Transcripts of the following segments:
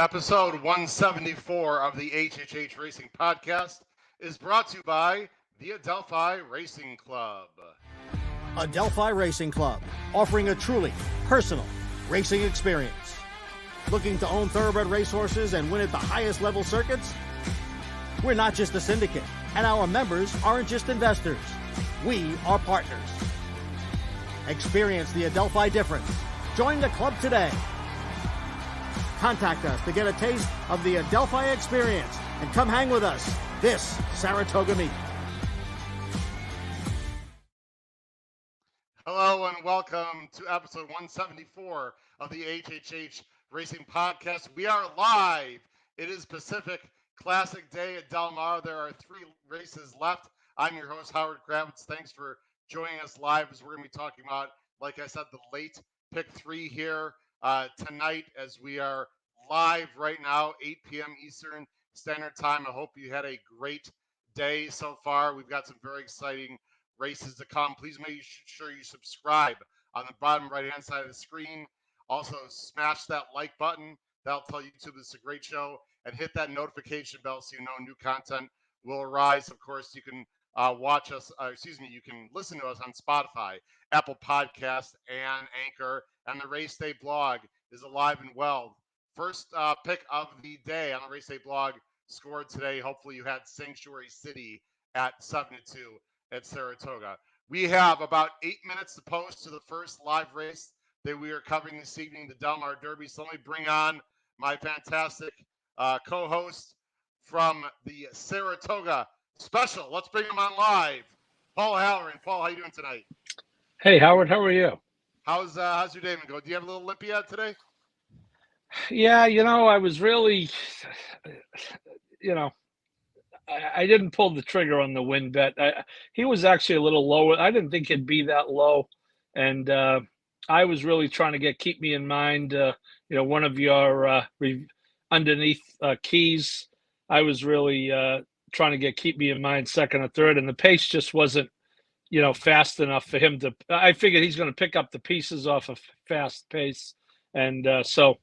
Episode 174 of the HHH Racing Podcast is brought to you by the Adelphi Racing Club. Adelphi Racing Club, offering a truly personal racing experience. Looking to own thoroughbred racehorses and win at the highest level circuits? We're not just a syndicate, and our members aren't just investors. We are partners. Experience the Adelphi difference. Join the club today. Contact us to get a taste of the Adelphi experience and come hang with us this Saratoga meet. Hello and welcome to episode 174 of the HHH Racing Podcast. We are live. It is Pacific Classic Day at Del Mar. There are 3 races left. I'm your host, Howard Kravitz. Thanks for joining us live as we're going to be talking about, like I said, the late pick 3 here tonight as we are live right now, 8 p.m. Eastern Standard Time. I hope you had a great day so far. We've got some very exciting races to come. Please make sure you subscribe on the bottom right-hand side of the screen. Also, smash that like button. That'll tell YouTube this is a great show. And hit that notification bell so you know new content will arise. Of course, you can you can listen to us on Spotify, Apple Podcast, and Anchor. And the Race Day blog is alive and well. First pick of the day on the Race Day blog scored today. Hopefully you had Sanctuary City at 7-2 at Saratoga. We have about 8 minutes to post to the first live race that we are covering this evening, the Del Mar Derby. So let me bring on my fantastic co-host from the Saratoga special. Let's bring him on live. Paul Halloran. Paul, how you doing tonight? Hey, Howard. How are you? How's your day been going? Do you have a little Olympiad today? Yeah, I was really, I didn't pull the trigger on the win bet. He was actually a little lower. I didn't think he'd be that low. And I was really trying to keep me in mind, one of your underneath keys. I was really trying to keep me in mind second or third. And the pace just wasn't, fast enough for him to – I figured he's going to pick up the pieces off a fast pace. And so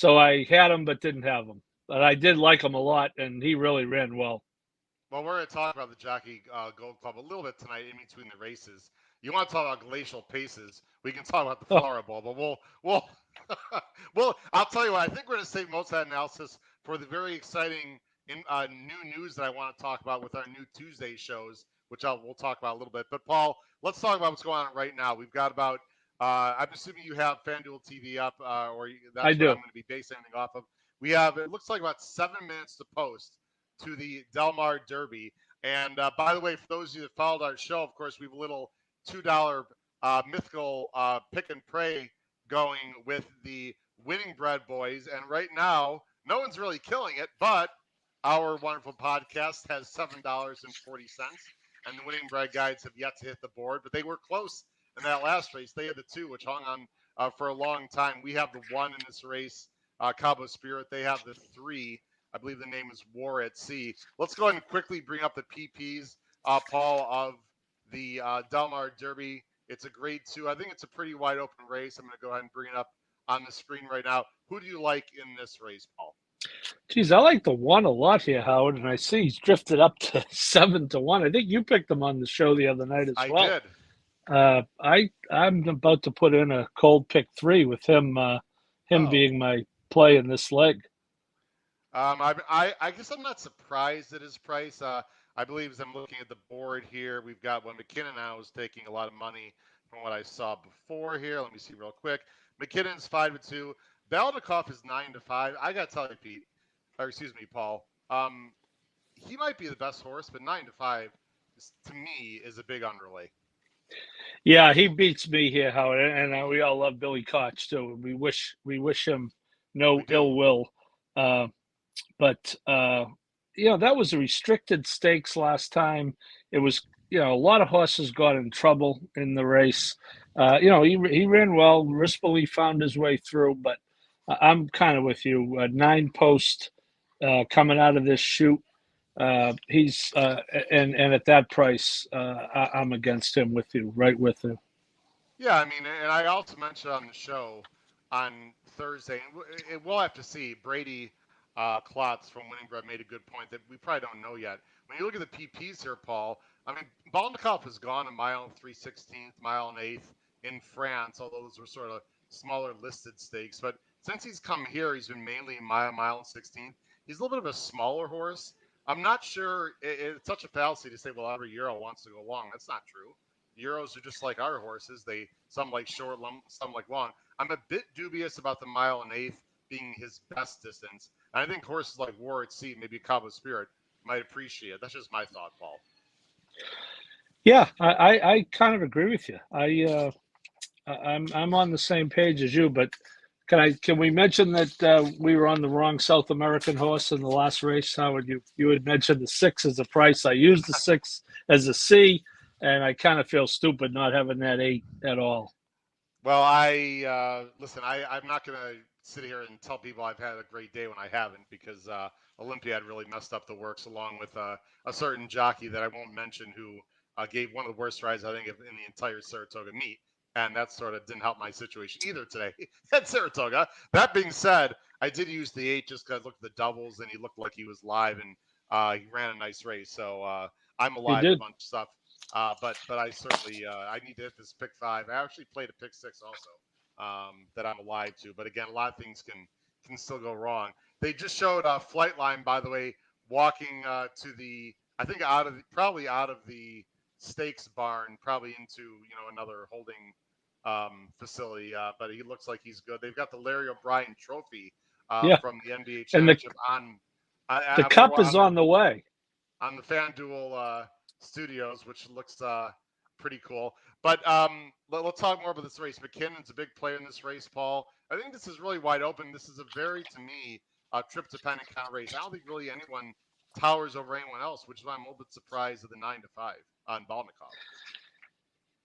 I had him but didn't have him. But I did like him a lot, and he really ran well. Well, we're going to talk about the Jockey Gold Club a little bit tonight in between the races. You want to talk about glacial paces? We can talk about the Flora Bowl, but we'll I'll tell you what. I think we're going to save most of that analysis for the very exciting new news that I want to talk about with our new Tuesday shows, which we'll talk about a little bit. But Paul, let's talk about what's going on right now. We've got about I'm assuming you have FanDuel TV up, or that's what I'm going to be basing anything off of. We have, it looks like about 7 minutes to post to the Del Mar Derby. And by the way, for those of you that followed our show, of course, we have a little $2 mythical pick and pray going with the Winning Bread boys. And right now, no one's really killing it, but our wonderful podcast has $7.40. And the Winning Bread guys have yet to hit the board, but they were close in that last race. They had the 2, which hung on for a long time. We have the 1 in this race, Cabo Spirit. They have the 3. I believe the name is War at Sea. Let's go ahead and quickly bring up the PPs, Paul, of the Del Mar Derby. It's a grade 2. I think it's a pretty wide open race. I'm going to go ahead and bring it up on the screen right now. Who do you like in this race, Paul? Geez, I like the 1 a lot here, Howard, and I see he's drifted up to 7-1. I think you picked him on the show the other night as well. I did. I'm about to put in a cold pick 3 with him being my play in this leg. I guess I'm not surprised at his price. I believe as I'm looking at the board here, we've got one McKinnon now is taking a lot of money from what I saw before here. Let me see real quick. McKinnon's 5-2. Balnikov is 9-5. I got to tell you, Paul. He might be the best horse, but 9-5 to me is a big underlay. Yeah, he beats me here, Howard, and we all love Billy Koch too. We wish him no ill will, but that was a restricted stakes last time. It was a lot of horses got in trouble in the race. He ran well. Rispoli found his way through, but I'm kind of with you. 9 post coming out of this chute. He's and at that price, I'm against him right with you. Yeah, I mean, and I also mentioned on the show, on Thursday. And we'll have to see. Brady Klotz from Winning Bread made a good point that we probably don't know yet. When you look at the PPs here, Paul, I mean, Balnikov has gone a mile and 3/16, mile and eighth in France, although those were sort of smaller listed stakes. But since he's come here, he's been mainly mile and 16th. He's a little bit of a smaller horse. I'm not sure. It's such a fallacy to say, well, every Euro wants to go long. That's not true. Euros are just like our horses. Some like short, some like long. I'm a bit dubious about the mile and eighth being his best distance. And I think horses like War at Sea, maybe Cabo Spirit, might appreciate it. That's just my thought, Paul. Yeah, I kind of agree with you. I'm on the same page as you, but can we mention that we were on the wrong South American horse in the last race? Howard, you had mentioned the 6 as a price. I used the 6 as a C, and I kind of feel stupid not having that 8 at all. Well, listen. I'm not going to sit here and tell people I've had a great day when I haven't, because Olympiad really messed up the works, along with a certain jockey that I won't mention, who gave one of the worst rides I think in the entire Saratoga meet, and that sort of didn't help my situation either today at Saratoga. That being said, I did use the 8 just because I looked at the doubles and he looked like he was live, and he ran a nice race. So I'm alive a bunch of stuff. But I certainly I need to hit this pick 5. I actually played a pick 6 also, that I'm alive to. But again, a lot of things can still go wrong. They just showed Flightline, by the way, walking to the, I think probably out of the stakes barn, probably into another holding facility. But he looks like he's good. They've got the Larry O'Brien Trophy from the NBA Championship on. The cup is on the way on the FanDuel studios, which looks pretty cool. But let's talk more about this race. McKinnon's a big player in this race, Paul. I think this is really wide open. This is a very, to me, trip-dependent kind of race. I don't think really anyone towers over anyone else, which is why I'm a little bit surprised at the 9-5 on Balnikov.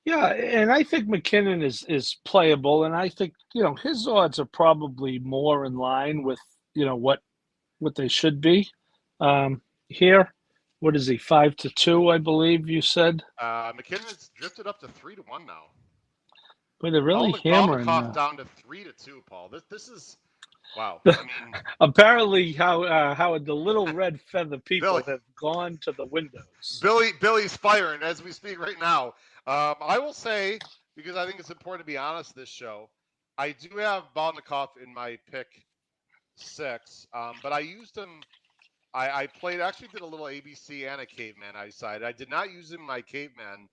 Yeah, and I think McKinnon is playable, and I think his odds are probably more in line with what they should be. Here, what is he, 5-2? I believe you said. McKinnon's drifted up to 3-1 now. But they're really hammering. Balnikov down to 3-2, Paul. This is wow. I mean, apparently, how the little red feather people have gone to the windows. Billy's firing as we speak right now. I will say, because I think it's important to be honest this show, I do have Balnikov in my pick 6, but I used him. I actually did a little ABC and a Caveman. I decided I did not use him in my Caveman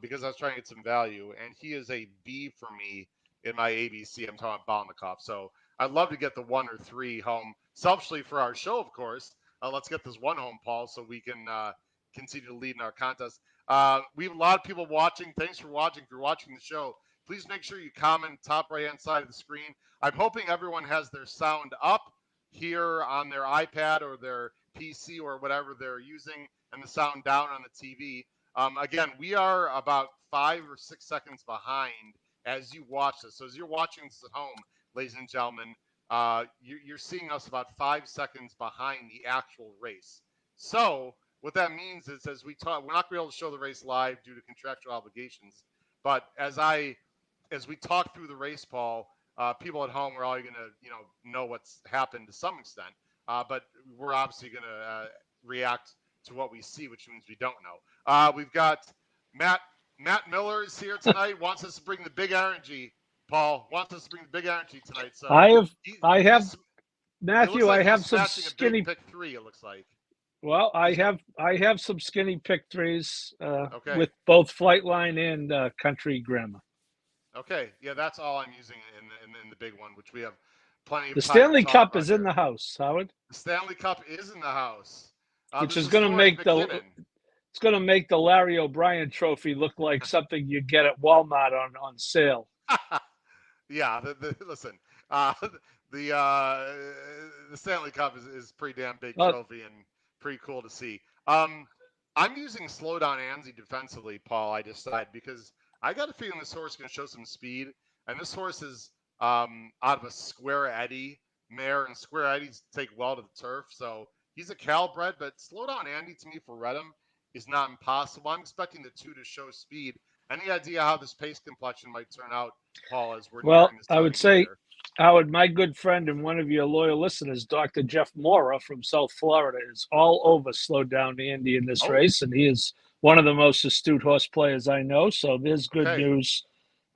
because I was trying to get some value, and he is a B for me in my ABC. I'm talking about Balnikov. So I'd love to get the 1 or 3 home, selfishly for our show, of course. Let's get this 1 home, Paul, so we can continue to lead in our contest. We have a lot of people watching. Thanks for watching. If you're watching the show, please make sure you comment top right-hand side of the screen. I'm hoping everyone has their sound up here on their iPad or their PC or whatever they're using, and the sound down on the TV. Again, we are about 5 or 6 seconds behind as you watch this. So as you're watching this at home, ladies and gentlemen, you're seeing us about 5 seconds behind the actual race. So what that means is, as we talk, we're not going to be able to show the race live due to contractual obligations. But as we talk through the race, Paul, people at home are all going to know what's happened to some extent. But we're obviously going to react to what we see, which means we don't know. We've got Matt Miller is here tonight. Wants us to bring the big energy. Paul wants us to bring the big energy tonight. So I have Matthew. I have some skinny pick 3. It looks like. Well, I have some skinny pick 3s with both Flightline and Country Grammar. Okay, yeah, that's all I'm using in the big one, which we have plenty of. The Stanley Cup is in the house, Howard. The Stanley Cup is in the house, which is going to make the Larry O'Brien Trophy look like something you get at Walmart on sale. Yeah, listen, the Stanley Cup is pretty damn big trophy and pretty cool to see. I'm using Slow Down Anzi defensively, Paul. I decided because I got a feeling this horse is going to show some speed, and this horse is out of a Square Eddie mare, and Square Eddies take well to the turf, so he's a Calbred. But Slow Down Andy to me for Redham is not impossible. I'm expecting the 2 to show speed. Any idea how this pace complexion might turn out, Paul? As we're well, I would say Howard, my good friend and one of your loyal listeners, Dr. Jeff Mora from South Florida, is all over Slow Down Andy in this Oh, race, and he is one of the most astute horse players I know. So there's good okay. news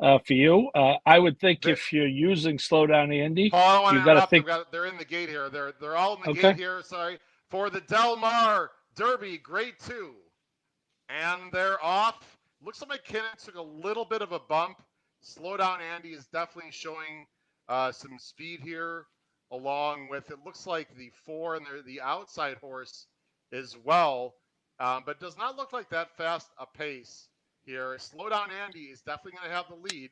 for you. I would think The, if you're using Slow Down Andy, Paul, I don't want you to got to interrupt. think, They're in the gate here. They're all in the gate okay, here. Sorry for the Del Mar Derby, Grade 2, and they're off. Looks like McKinnon took a little bit of a bump. Slow Down Andy is definitely showing some speed here, along with it looks like the 4 and the outside horse as well, but does not look like that fast a pace here. Slow Down Andy is definitely going to have the lead.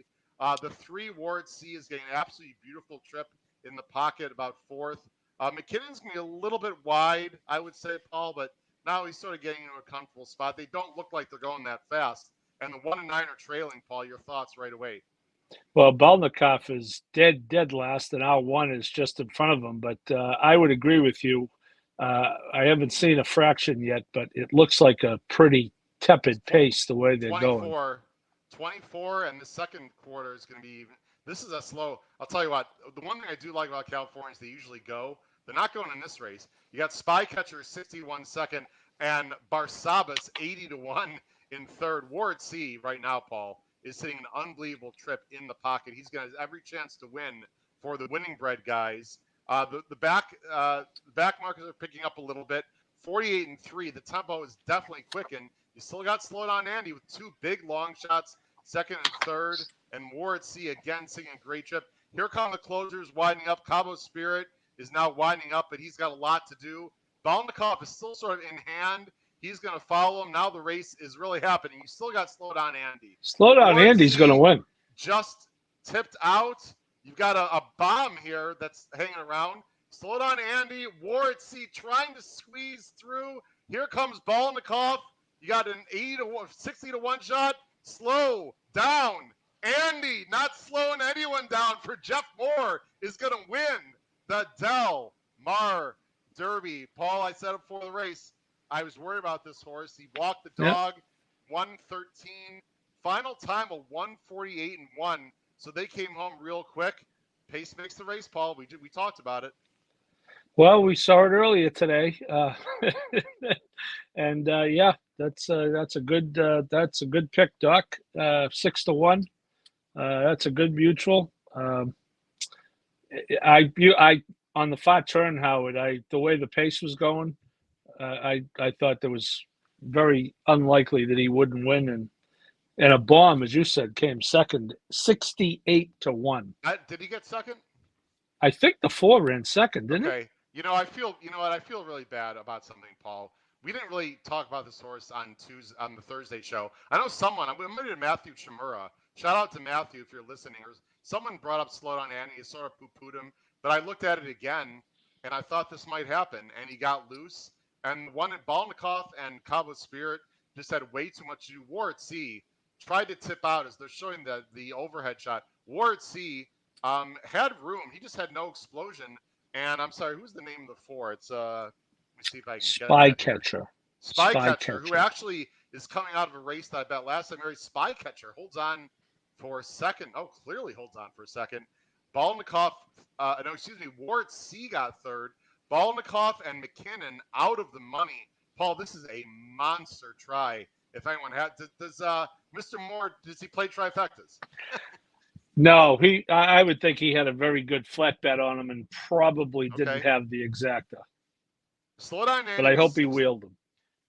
The 3 Ward C is getting an absolutely beautiful trip in the pocket, about 4th. McKinnon's going to be a little bit wide, I would say, Paul, but now he's sort of getting into a comfortable spot. They don't look like they're going that fast. And the 1 and 9 are trailing, Paul. Your thoughts right away. well, Balnikov is dead last, and our 1 is just in front of him. But I would agree with you. I haven't seen a fraction yet, but it looks like a pretty tepid pace the way they're going. 24, and the second quarter is going to be even. This is a slow. I'll tell you what. The one thing I do like about California is they usually go. They're not going in this race. You got Spycatcher 61 second and Barsabas 80 to 1 in third. Ward C right now, Paul, is sitting an unbelievable trip in the pocket. He's got every chance to win for the winning bread guys. The back markers are picking up a little bit. 48 and 3. The tempo is definitely quickened. You still got Slow Down Andy with 2 big long shots, second and third, and Ward C again singing a great trip. Here come the closers winding up. Cabo Spirit is now winding up, but he's got a lot to do. Balnikov is still sort of in hand. He's going to follow him. Now the race is really happening. You still got Slow Down Andy. Slow Down Ward Andy's going to C win. just tipped out. You've got a bomb here that's hanging around. Slow Down Andy. Ward C trying to squeeze through. Here comes Balnikov. You got an 60 to 1 shot. Slow down. Andy not slowing anyone down for Jeff Moore is going to win the Del Mar Derby. Paul, I said it before the race. I was worried about this horse. He walked the dog, 113. Final time of 148 and 1. So they came home real quick. Pace makes the race, Paul. We talked about it. Well, we saw it earlier today, and yeah, that's a good pick, Doc. 6 to 1. That's a good mutual. I on the far turn, Howard. The way the pace was going, I thought there was very unlikely that he wouldn't win, and a bomb, as you said, came second, 68 to 1. Did he get second? I think the 4 ran second, didn't it? Okay. I feel really bad about something, Paul. We didn't really talk about this horse on the Thursday show. I know I'm going to Matthew Chimura. Shout out to Matthew if you're listening. Someone brought up Slow Down Andy. He sort of poo-pooed him, but I looked at it again, and I thought this might happen, and he got loose. And one at Balnikov and Cabo Spirit just had way too much to do. Ward C tried to tip out as they're showing the overhead shot. Ward C had room. He just had no explosion. And I'm sorry, who's the name of the 4? It's let me see if I can get it. Spycatcher, who actually is coming out of a race that I bet last time. Spycatcher holds on for a second. Oh, clearly holds on for a second. Balnikov, Ward C got third. Balnikov and McKinnon out of the money. Paul, this is a monster try. If anyone does Mr. Moore, does he play trifectas? No, I would think he had a very good flat bet on him and probably didn't have the exacta. Slow Down Andy, but I hope he wheeled him.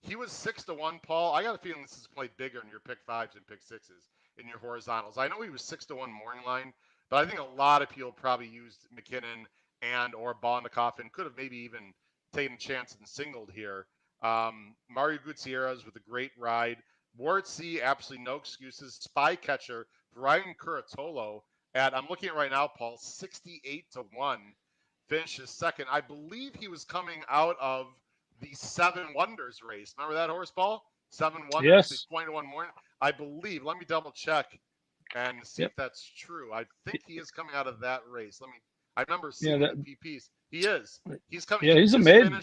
He was 6 to 1, Paul. I got a feeling this is played bigger in your pick 5s and pick 6s in your horizontals. I know he was 6 to 1 morning line, but I think a lot of people probably used McKinnon and or Balnikov and could have maybe even taken a chance and singled here. Mario Gutierrez with a great ride. Ward C, absolutely no excuses. Spycatcher, Brian Curatolo I'm looking at right now, Paul, 68 to 1. Finishes second. I believe he was coming out of the 7 Wonders race. Remember that horse, Paul? 7 Wonders, yes. The 20 to 1 morning. I believe. Let me double check and see if that's true. I think he is coming out of that race. I remember seeing the PPs. He is. He's coming. Yeah, he's a maiden.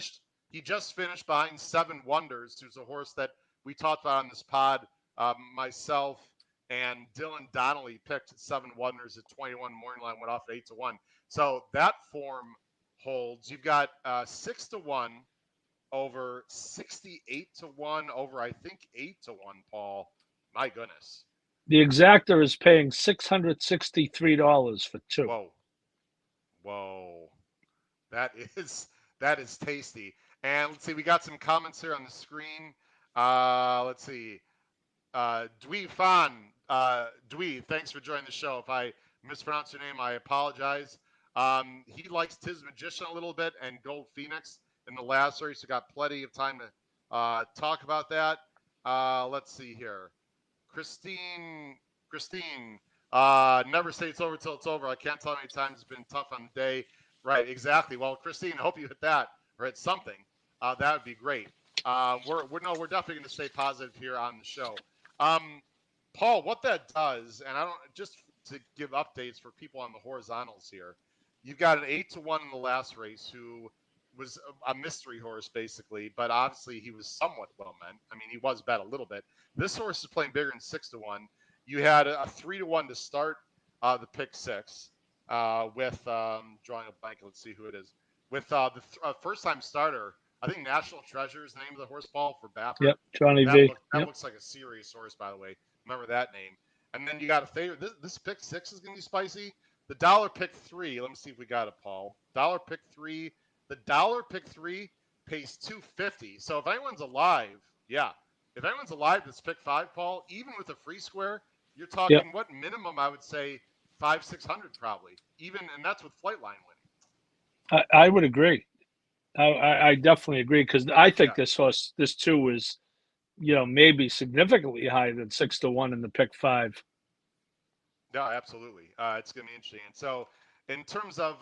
He just finished behind 7 Wonders, who's a horse that we talked about on this pod. Myself and Dylan Donnelly picked 7 Wonders at 21. Morning line went off at 8-1. So that form holds. You've got 6-1 over, 68-1 over, I think 8-1. Paul, my goodness. The exactor is paying $663 for 2. Whoa. That is tasty. And let's see, we got some comments here on the screen. Let's see. Dwee Fan. Dwee, thanks for joining the show. If I mispronounce your name, I apologize. He likes Tiz Magician a little bit and Gold Phoenix in the last race. So got plenty of time to talk about that. Let's see here. Christine, never say it's over till it's over. I can't tell how many times it's been tough on the day. Right, exactly. Well, Christine, I hope you hit that or hit something. That would be great. We're definitely going to stay positive here on the show. Paul, what that does, and I don't just to give updates for people on the horizontals here. You've got an 8-1 in the last race who was a mystery horse basically, but obviously he was somewhat well meant. I mean, he was bet a little bit. This horse is playing bigger than 6-1. You had a 3-1 to start the pick 6 with drawing a blank. Let's see who it is. With the first-time starter, I think National Treasure is the name of the horse, Paul, for Baffert. Yep, Johnny V. That looks like a serious horse, by the way. Remember that name. And then you got a favorite. This pick 6 is going to be spicy. The dollar pick 3. Let me see if we got it, Paul. Dollar pick 3. The dollar pick 3 pays $250. So if anyone's alive, if anyone's alive that's pick 5, Paul, even with a free square, you're talking what minimum I would say $500-$600 probably. Even, and that's with Flightline winning. I would agree. I definitely agree because I think this horse, this 2 is, maybe significantly higher than 6-1 in the pick 5. Yeah, absolutely. It's going to be interesting. And so, in terms of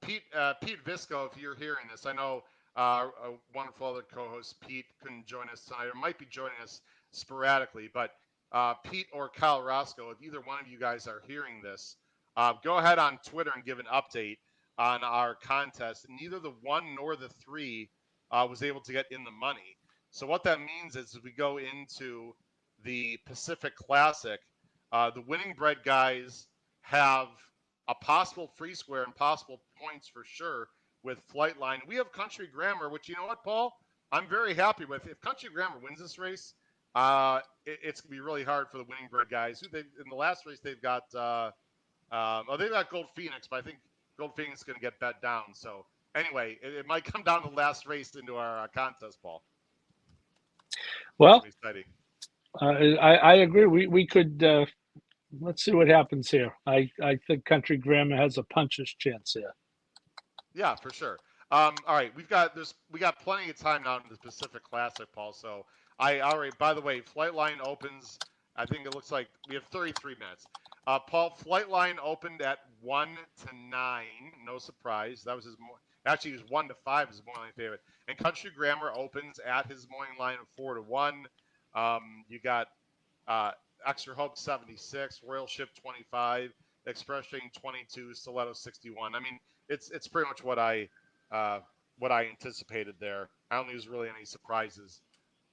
Pete Visco, if you're hearing this, I know a wonderful other co-host Pete couldn't join us tonight, or might be joining us sporadically. But Pete or Kyle Roscoe, if either one of you guys are hearing this, go ahead on Twitter and give an update on our contest. And neither the 1 nor the 3 was able to get in the money. So what that means is we go into the Pacific Classic, the winning bred guys have a possible free square and possible points for sure with Flightline. We have Country Grammar, which, you know what, Paul? I'm very happy with. If Country Grammar wins this race, it's going to be really hard for the winning bred guys. In the last race, they've got they've got Gold Phoenix, but I think Gold Phoenix is going to get bet down. So anyway, it might come down to the last race into our contest, Paul. Well, I agree. We could let's see what happens here. I think Country Grammar has a puncher's chance here. Yeah, for sure. All right, we got plenty of time now in the Pacific Classic, Paul. So by the way, Flightline opens. I think it looks like we have 33 minutes. Paul, Flightline opened at 1-9. No surprise. That was his. Actually, he was 1-5. His morning line favorite. And Country Grammar opens at his morning line of 4-1. You got Extra Hope 76, Royal Ship 25, Express Train 22, Stiletto 61. I mean, it's pretty much what I anticipated there. I don't think there's really any surprises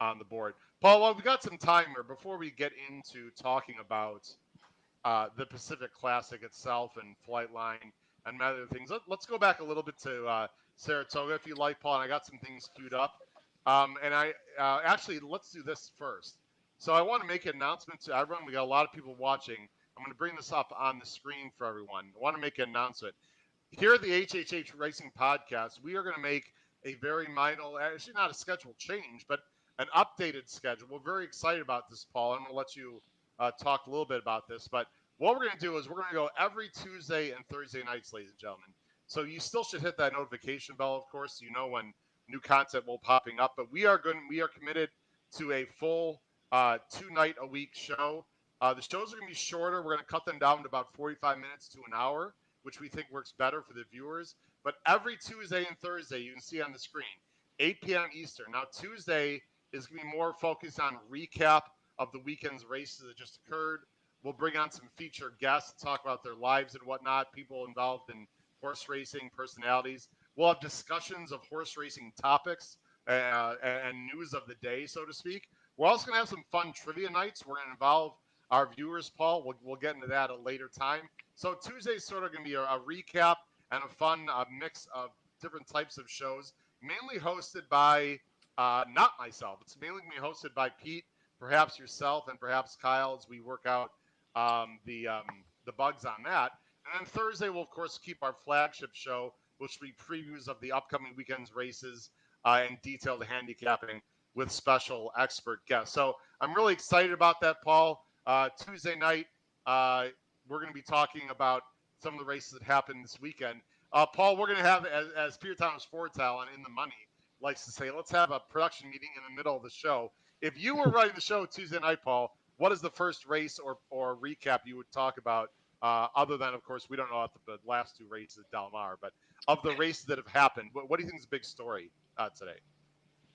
on the board. Paul, well, we got some time here before we get into talking about the Pacific Classic itself and Flightline and other things. Let's go back a little bit to Saratoga, if you like, Paul. And I got some things queued up. And I actually, let's do this first. So I want to make an announcement to everyone. We got a lot of people watching. I'm going to bring this up on the screen for everyone. I want to make an announcement. Here at the HHH Racing Podcast, we are going to make a very minor, actually not a schedule change, but an updated schedule. We're very excited about this, Paul. I'm going to let you talk a little bit about this. But what we're going to do is we're going to go every Tuesday and Thursday nights, ladies and gentlemen. So you still should hit that notification bell, of course, so you know when new content will popping up. But we are committed to a full 2-night-a-week show. The shows are going to be shorter. We're going to cut them down to about 45 minutes to an hour, which we think works better for the viewers. But every Tuesday and Thursday, you can see on the screen, 8 p.m. Eastern. Now, Tuesday is going to be more focused on recap of the weekend's races that just occurred. We'll bring on some featured guests to talk about their lives and whatnot, people involved in horse racing, personalities. We'll have discussions of horse racing topics and news of the day, so to speak. We're also going to have some fun trivia nights. We're going to involve our viewers, Paul. We'll get into that at a later time. So Tuesday's sort of going to be a recap and a fun mix of different types of shows, mainly hosted by not myself. It's mainly going to be hosted by Pete, perhaps yourself, and perhaps Kyle as we work out the bugs on that. And then Thursday, we'll of course keep our flagship show, which will be previews of the upcoming weekend's races and detailed handicapping with special expert guests. So I'm really excited about that, Paul. Tuesday night, we're going to be talking about some of the races that happened this weekend. Paul, we're going to have, as Peter Thomas Fortel and In the Money likes to say, let's have a production meeting in the middle of the show. If you were running the show Tuesday night, Paul, what is the first race or recap you would talk about? Other than, of course, we don't know about the last two races at Del Mar, but of the races that have happened, what do you think is the big story today?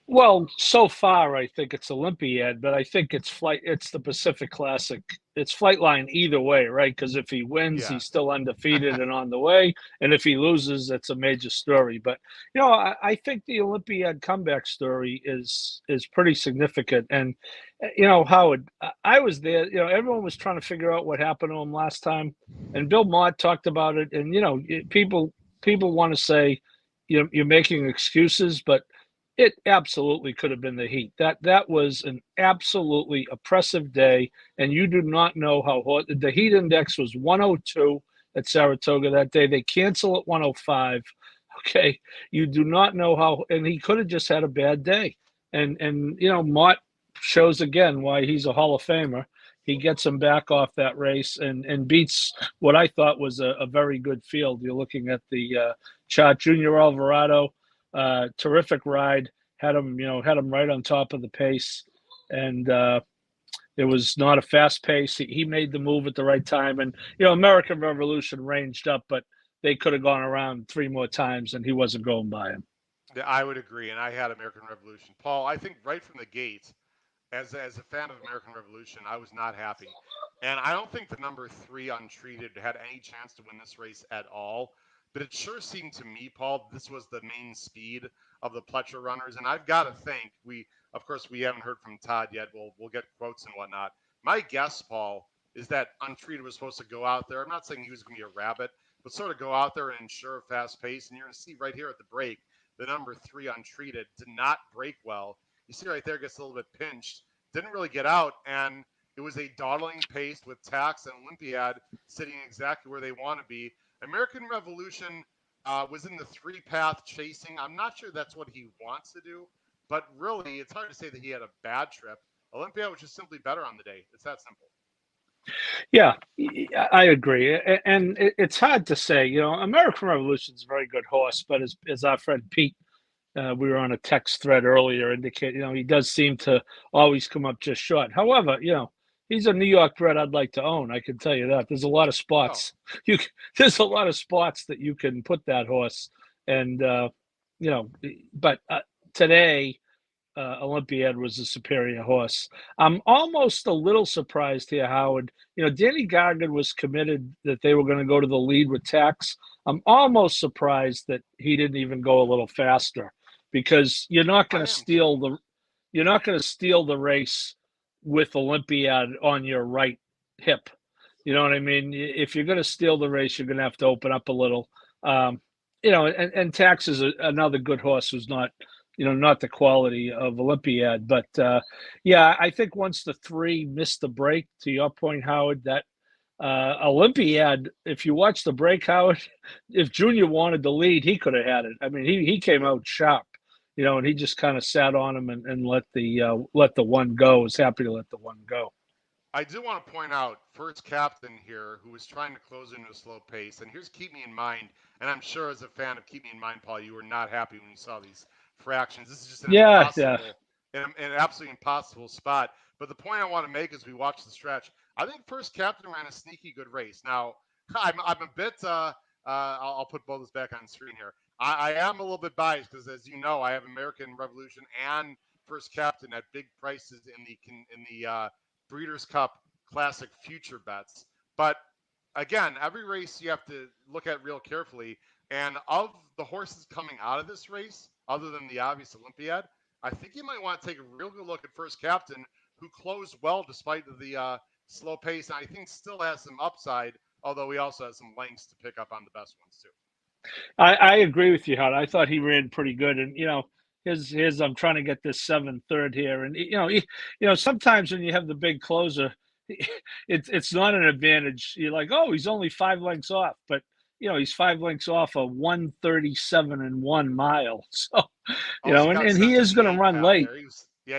Well, so far, I think it's Olympiad, but I think it's the Pacific Classic. It's Flightline either way, right? Because if he wins, Yeah. he's still undefeated and on the way. And if he loses, it's a major story. But I think the Olympiad comeback story is pretty significant. And Howard, I was there. Everyone was trying to figure out what happened to him last time, and Bill Mott talked about it. And people want to say, you're making excuses, but it absolutely could have been the heat. That was an absolutely oppressive day, and you do not know how hot. The heat index was 102 at Saratoga that day. They cancel at 105. Okay, you do not know how, and he could have just had a bad day. And Mott shows again why he's a Hall of Famer. He gets him back off that race and beats what I thought was a very good field. You're looking at the chart. Junior Alvarado. Terrific ride, had him right on top of the pace, and it was not a fast pace. He made the move at the right time, and American Revolution ranged up, but they could have gone around 3 more times, and he wasn't going by him. Yeah, I would agree, and I had American Revolution. Paul, I think right from the gate, as a fan of American Revolution, I was not happy, and I don't think the number 3 untreated had any chance to win this race at all. But it sure seemed to me, Paul, this was the main speed of the Pletcher runners, and I've got to think of course, we haven't heard from Todd yet. We'll get quotes and whatnot. My guess, Paul, is that untreated was supposed to go out there. I'm not saying he was going to be a rabbit, but sort of go out there and ensure a fast pace. And you're going to see right here at the break, the number 3 untreated did not break well. You see right there, gets a little bit pinched, didn't really get out, and it was a dawdling pace with Tax and Olympiad sitting exactly where they want to be. American Revolution was in the 3-path chasing. I'm not sure that's what he wants to do, but really, it's hard to say that he had a bad trip. Olympia was just simply better on the day. It's that simple. Yeah, I agree, and it's hard to say. American Revolution is a very good horse, but as our friend Pete, we were on a text thread earlier, indicate he does seem to always come up just short. However, he's a New York bred I'd like to own. I can tell you that. There's a lot of spots. Oh. There's a lot of spots that you can put that horse, and but today. Olympiad was a superior horse. I'm almost a little surprised here, Howard. Danny Gargan was committed that they were going to go to the lead with Tax. I'm almost surprised that he didn't even go a little faster, because you're not going to steal the race with Olympiad on your right hip. You know what I mean? If you're going to steal the race, you're going to have to open up a little. And Tax is another good horse who's not the quality of Olympiad. But I think once the 3 missed the break, to your point, Howard, that Olympiad, if you watch the break, Howard, if Junior wanted the lead, he could have had it. I mean, he came out sharp, and he just kind of sat on him and let the one go. Was happy to let the one go. I do want to point out first captain here who was trying to close into a slow pace. And here's Keep Me in Mind. And I'm sure as a fan of Keep Me in Mind, Paul, you were not happy when you saw these fractions. This is just an absolutely impossible spot. But the point I want to make as we watch the stretch, I think first captain ran a sneaky good race. Now, I'm a bit, I'll put both of this back on the screen here. I am a little bit biased because, as you know, I have American Revolution and first captain at big prices in the Breeders' Cup Classic future bets. But again, every race you have to look at real carefully. And of the horses coming out of this race, other than the obvious Olympiad, I think you might want to take a real good look at first captain, who closed well despite the slow pace, and I think still has some upside. Although he also has some lengths to pick up on the best ones too. I agree with you, Howard. I thought he ran pretty good, and his I'm trying to get this 7/3 here, and sometimes when you have the big closer, it's not an advantage. You're like, oh, he's only 5 lengths off, but he's 5 lengths off a 1:37.1 mile. So Oh, so he got and sent he to is the going to 8 run path late. there.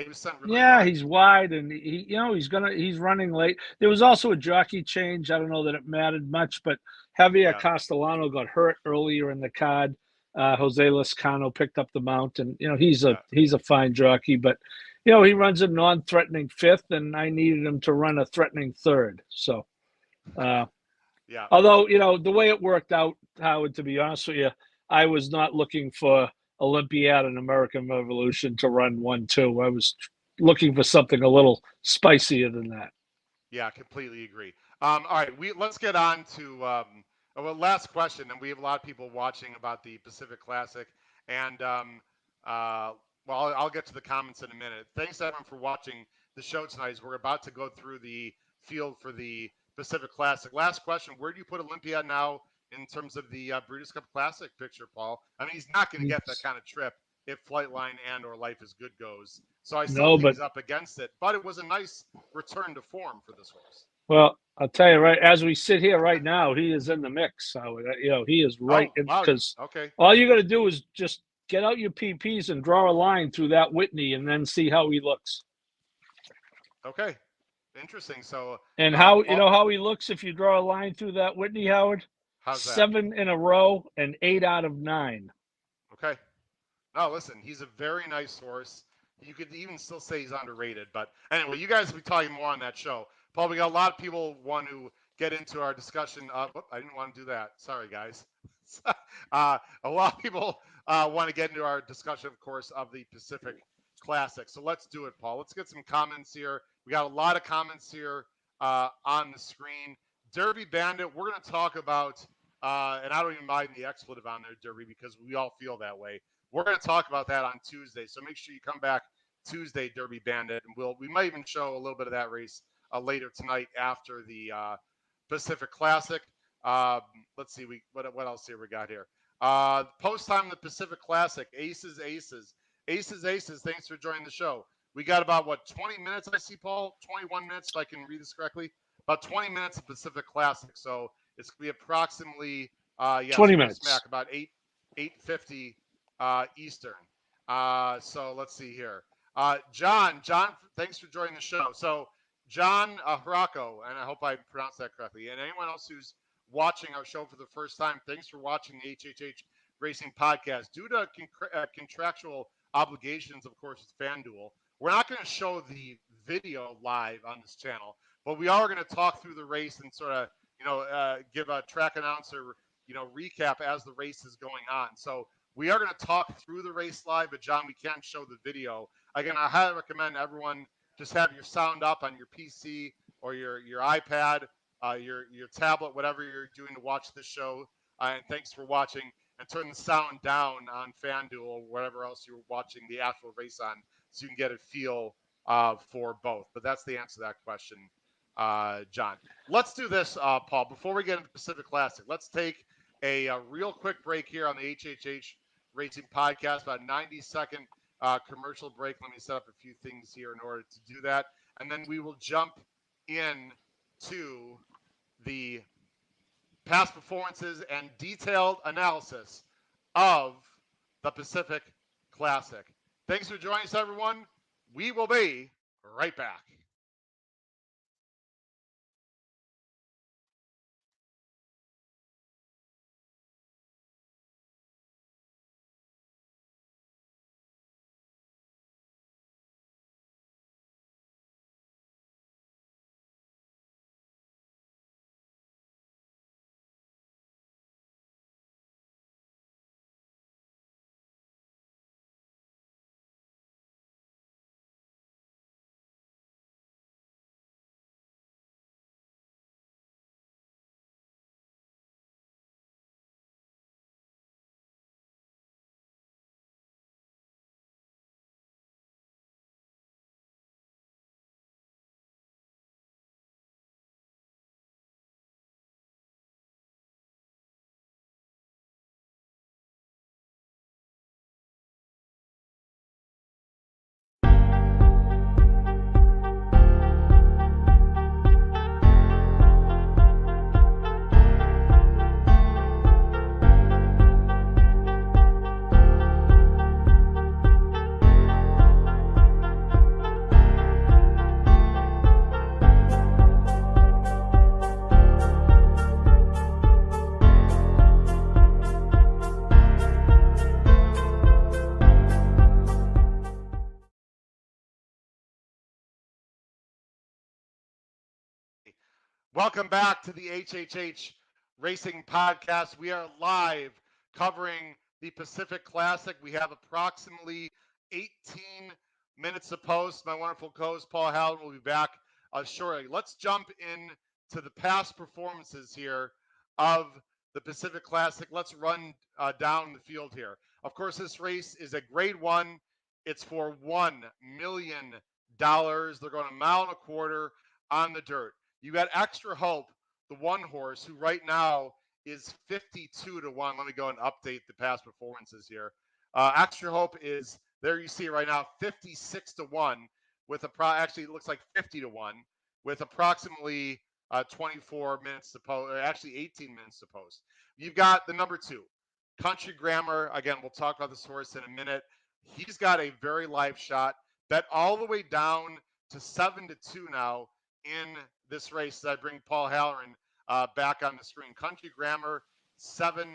He was sent really Yeah, wide. he's wide, and he's running late. There was also a jockey change. I don't know that it mattered much, but Javier Yeah, Castellano got hurt earlier in the card. Jose Lascano picked up the mount, and yeah, he's a fine jockey, but he runs a non-threatening fifth, and I needed him to run a threatening third. So, uh, yeah. although the way it worked out, Howard, to be honest with you, I was not looking for Olympiad and American Revolution to run 1-2. I was looking for something a little spicier than that. Yeah, completely agree. All right, let's get on to well, last question, and we have a lot of people watching about the Pacific Classic, and well, I'll get to the comments in a minute. Thanks everyone for watching the show tonight. As we're about to go through the field for the Pacific Classic. Last question: where do you put Olympia now in terms of the Breeders' Cup Classic picture, Paul? I mean, he's not going to get that kind of trip if Flightline and/or Life is Good goes. So I still No, think but he's up against it, but it was a nice return to form for this horse. well, I'll tell you right as we sit here right now, he is in the mix. So he is right Oh, wow. because Okay. all you got to do is just get out your PPs and draw a line through that Whitney, and then see how he looks. Okay. Interesting. So, And how Paul, how he looks if you draw a line through that Whitney, Howard? how's that? 7 in a row and 8 out of 9. Okay. No, listen, he's a very nice horse. You could even still say he's underrated. But anyway, you guys will be talking more on that show. Paul, we got a lot of people want to get into our discussion. I didn't want to do that. Sorry, guys. A lot of people want to get into our discussion, of course, of the Pacific Classic. So let's do it, Paul. Let's get some comments here. We got a lot of comments here on the screen. Derby Bandit, we're going to talk about, and I don't even mind the expletive on there, Derby, because we all feel that way. We're going to talk about that on Tuesday, so make sure you come back Tuesday, Derby Bandit, and we might even show a little bit of that race later tonight after the Pacific Classic. Um, let's see, what else here we got here? Post time the Pacific Classic, Aces. Thanks for joining the show. We got about 20 minutes. I see, Paul, 21 minutes if I can read this correctly. About 20 minutes of Pacific Classic, so it's gonna be approximately 20 so we're minutes. smack about 8:50 Eastern. So let's see here. John, thanks for joining the show. So John Harako, and I hope I pronounced that correctly, and anyone else who's watching our show for the first time, thanks for watching the HHH Racing Podcast. Due to contractual obligations, of course, with FanDuel, we're not going to show the video live on this channel, but we are going to talk through the race and sort of, give a track announcer, recap as the race is going on. So we are going to talk through the race live, but John, we can't show the video. Again, I highly recommend everyone just have your sound up on your PC or your iPad, your tablet, whatever you're doing to watch this show. And thanks for watching. And turn the sound down on FanDuel or whatever else you're watching the actual race on, so you can get a feel for both. But that's the answer to that question, John. Let's do this, Paul. Before we get into Pacific Classic, let's take a real quick break here on the HHH Racing Podcast, about 90-second commercial break. Let me set up a few things here in order to do that. And then we will jump in to the past performances and detailed analysis of the Pacific Classic. Thanks for joining us, everyone. We will be right back. Welcome back to the HHH Racing Podcast. We are live covering the Pacific Classic. We have approximately 18 minutes to post. My wonderful co-host Paul Hallen will be back shortly. Let's jump in to the past performances here of the Pacific Classic. Let's run down the field here. Of course, this race is a Grade 1. It's for $1 million. They're going a mile and a quarter on the dirt. You got Extra Hope, the one horse, who right now is 52 to 1. Let me go and update the past performances here. Extra Hope is, there you see right now, 56 to 1 with actually it looks like 50 to 1 with approximately 24 minutes to post, or actually 18 minutes to post. You've got the number 2, Country Grammar. Again, we'll talk about this horse in a minute. He's got a very live shot, bet all the way down to 7 to 2 now in this race. I bring Paul Halloran back on the screen. Country Grammar 7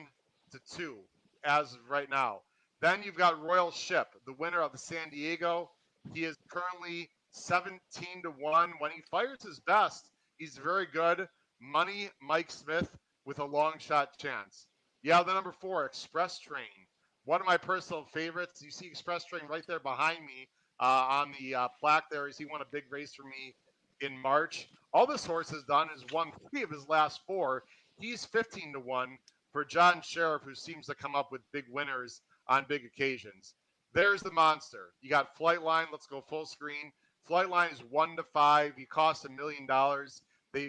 to 2 as of right now. Then you've got Royal Ship, the winner of the San Diego. He is currently 17 to 1. When he fires his best, he's very good. Money Mike Smith with a long shot chance. You have the number 4, Express Train. One of my personal favorites. You see Express Train right there behind me on the plaque there. He won a big race for me in March. All this horse has done is won 3 of his last 4. He's 15 to 1 for John Sheriff, who seems to come up with big winners on big occasions. There's the monster. You got Flightline. Let's go full screen. Flightline is 1 to 5. He cost $1 million.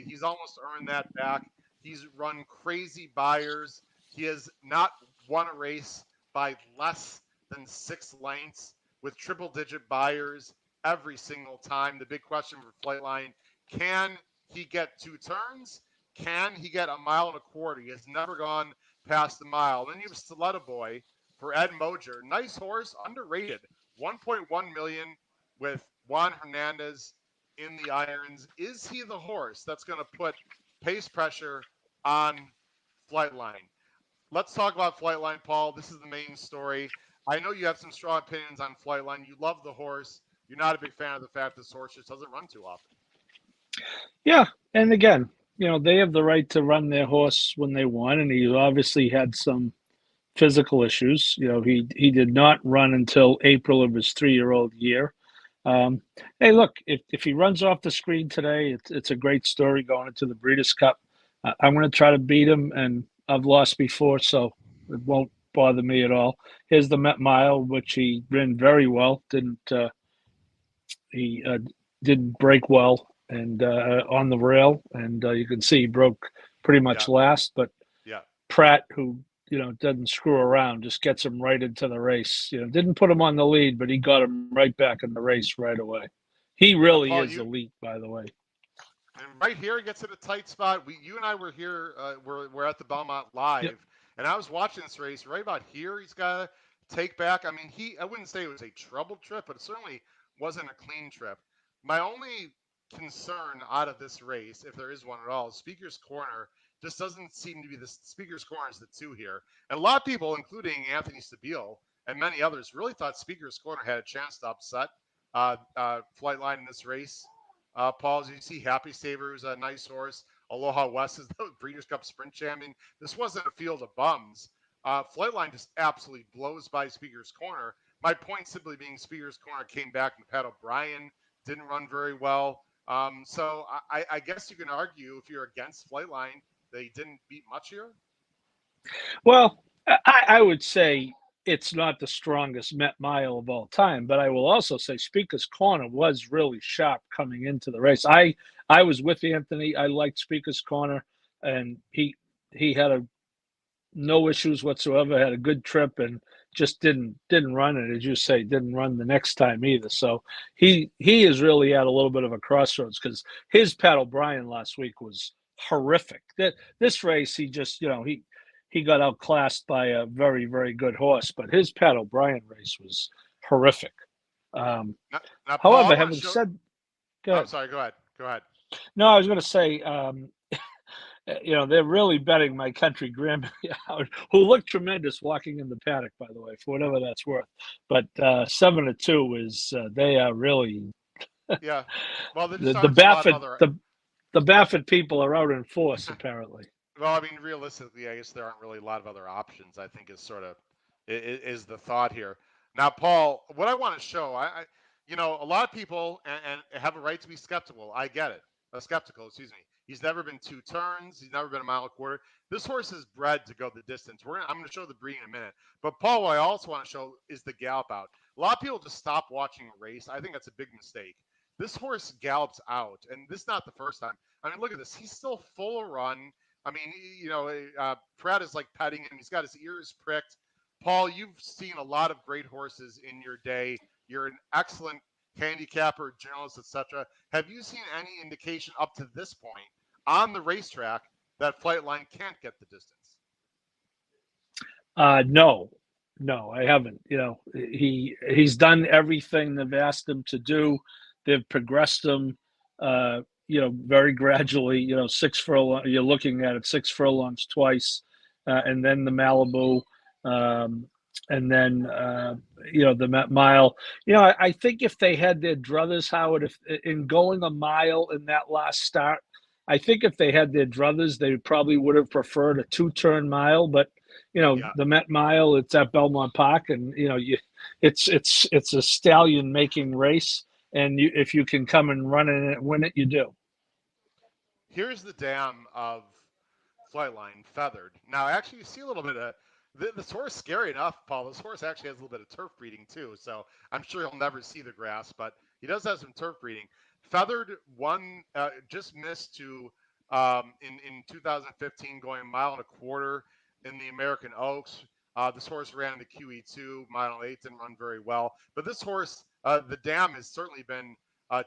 He's almost earned that back. He's run crazy buyers. He has not won a race by less than 6 lengths with triple-digit buyers every single time. The big question for Flightline, can he get 2 turns? Can he get a mile and a quarter? He has never gone past the mile. Then you have Stiletto Boy for Ed Moger. Nice horse, underrated. 1.1 million with Juan Hernandez in the irons. Is he the horse that's going to put pace pressure on Flightline? Let's talk about Flightline, Paul. This is the main story. I know you have some strong opinions on Flightline. You love the horse. You're not a big fan of the fact this horse just doesn't run too often. Yeah, and again, they have the right to run their horse when they want, and he obviously had some physical issues. He did not run until April of his 3-year-old year. Hey, look, if he runs off the screen today, it's a great story going into the Breeders' Cup. I'm going to try to beat him, and I've lost before, so it won't bother me at all. Here's the Met Mile, which he ran very well. He didn't break well and on the rail, and you can see he broke pretty much last. But Pratt, who doesn't screw around, just gets him right into the race. Didn't put him on the lead, but he got him right back in the race right away. He really Paul, is elite, by the way. And right here, he gets in a tight spot. You and I were here. We're at the Belmont Live, and I was watching this race. Right about here, he's got to take back. I mean, I wouldn't say it was a troubled trip, but it certainly wasn't a clean trip. My only concern out of this race, if there is one at all, is Speaker's Corner just doesn't seem to be the Speaker's Corner is the 2 here. And a lot of people, including Anthony Stabile and many others, really thought Speaker's Corner had a chance to upset Flightline in this race. Paul, as you see, Happy Saver is a nice horse. Aloha West is the Breeders' Cup Sprint Champion. This wasn't a field of bums. Flightline just absolutely blows by Speaker's Corner. My point simply being Speaker's Corner came back and Pat O'Brien didn't run very well. So I guess you can argue, if you're against Flightline, they didn't beat much here. Well, I would say it's not the strongest Met Mile of all time, but I will also say Speaker's Corner was really sharp coming into the race. I was with Anthony. I liked Speaker's Corner, and he had no issues whatsoever. Had a good trip and just didn't run it, as you say, didn't run the next time either. So he is really at a little bit of a crossroads, because his Pat O'Brien last week was horrific. This race, he just he got outclassed by a very, very good horse, but his Pat O'Brien race was horrific. Now, However, having said, I'm sorry. Go ahead. No, I was going to say, they're really betting my country Grammy out, who looked tremendous walking in the paddock, by the way, for whatever that's worth. But 7 to 2 is they are really yeah. Well, the Baffert the Baffert people are out in force, apparently. Well, I mean, realistically, I guess there aren't really a lot of other options. I think is sort of is the thought here. Now, Paul, what I want to show, a lot of people and have a right to be skeptical. I get it. Skeptical, excuse me. He's never been 2 turns. He's never been a mile and a quarter. This horse is bred to go the distance. I'm going to show the breeding in a minute. But Paul, what I also want to show is the gallop out. A lot of people just stop watching a race. I think that's a big mistake. This horse gallops out, and this is not the first time. I mean, look at this. He's still full of run. I mean, Pratt is like petting him. He's got his ears pricked. Paul, you've seen a lot of great horses in your day. You're an excellent handicapper, journalist, etc. Have you seen any indication up to this point on the racetrack that Flightline can't get the distance? No, I haven't. He's done everything they've asked him to do. They've progressed him. Very gradually, 6 furlongs, you're looking at it 6 furlongs twice, and then the Malibu, and then, the mile. I think if they had their druthers, Howard, if in going a mile in that last start, I think if they had their druthers, they probably would have preferred a 2-turn mile. But, the Met Mile, it's at Belmont Park, and, it's a stallion making race. And if you can come and run in it, win it, you do. Here's the dam of Flightline, feathered. Now, actually, you see a little bit of this horse. Scary enough, Paul. This horse actually has a little bit of turf breeding too, so I'm sure he'll never see the grass, but he does have some turf breeding. Feathered one, just missed to in 2015, going a mile and a quarter in the American Oaks. This horse ran in the QE2, mile and 8, didn't run very well, but this horse, the dam has certainly been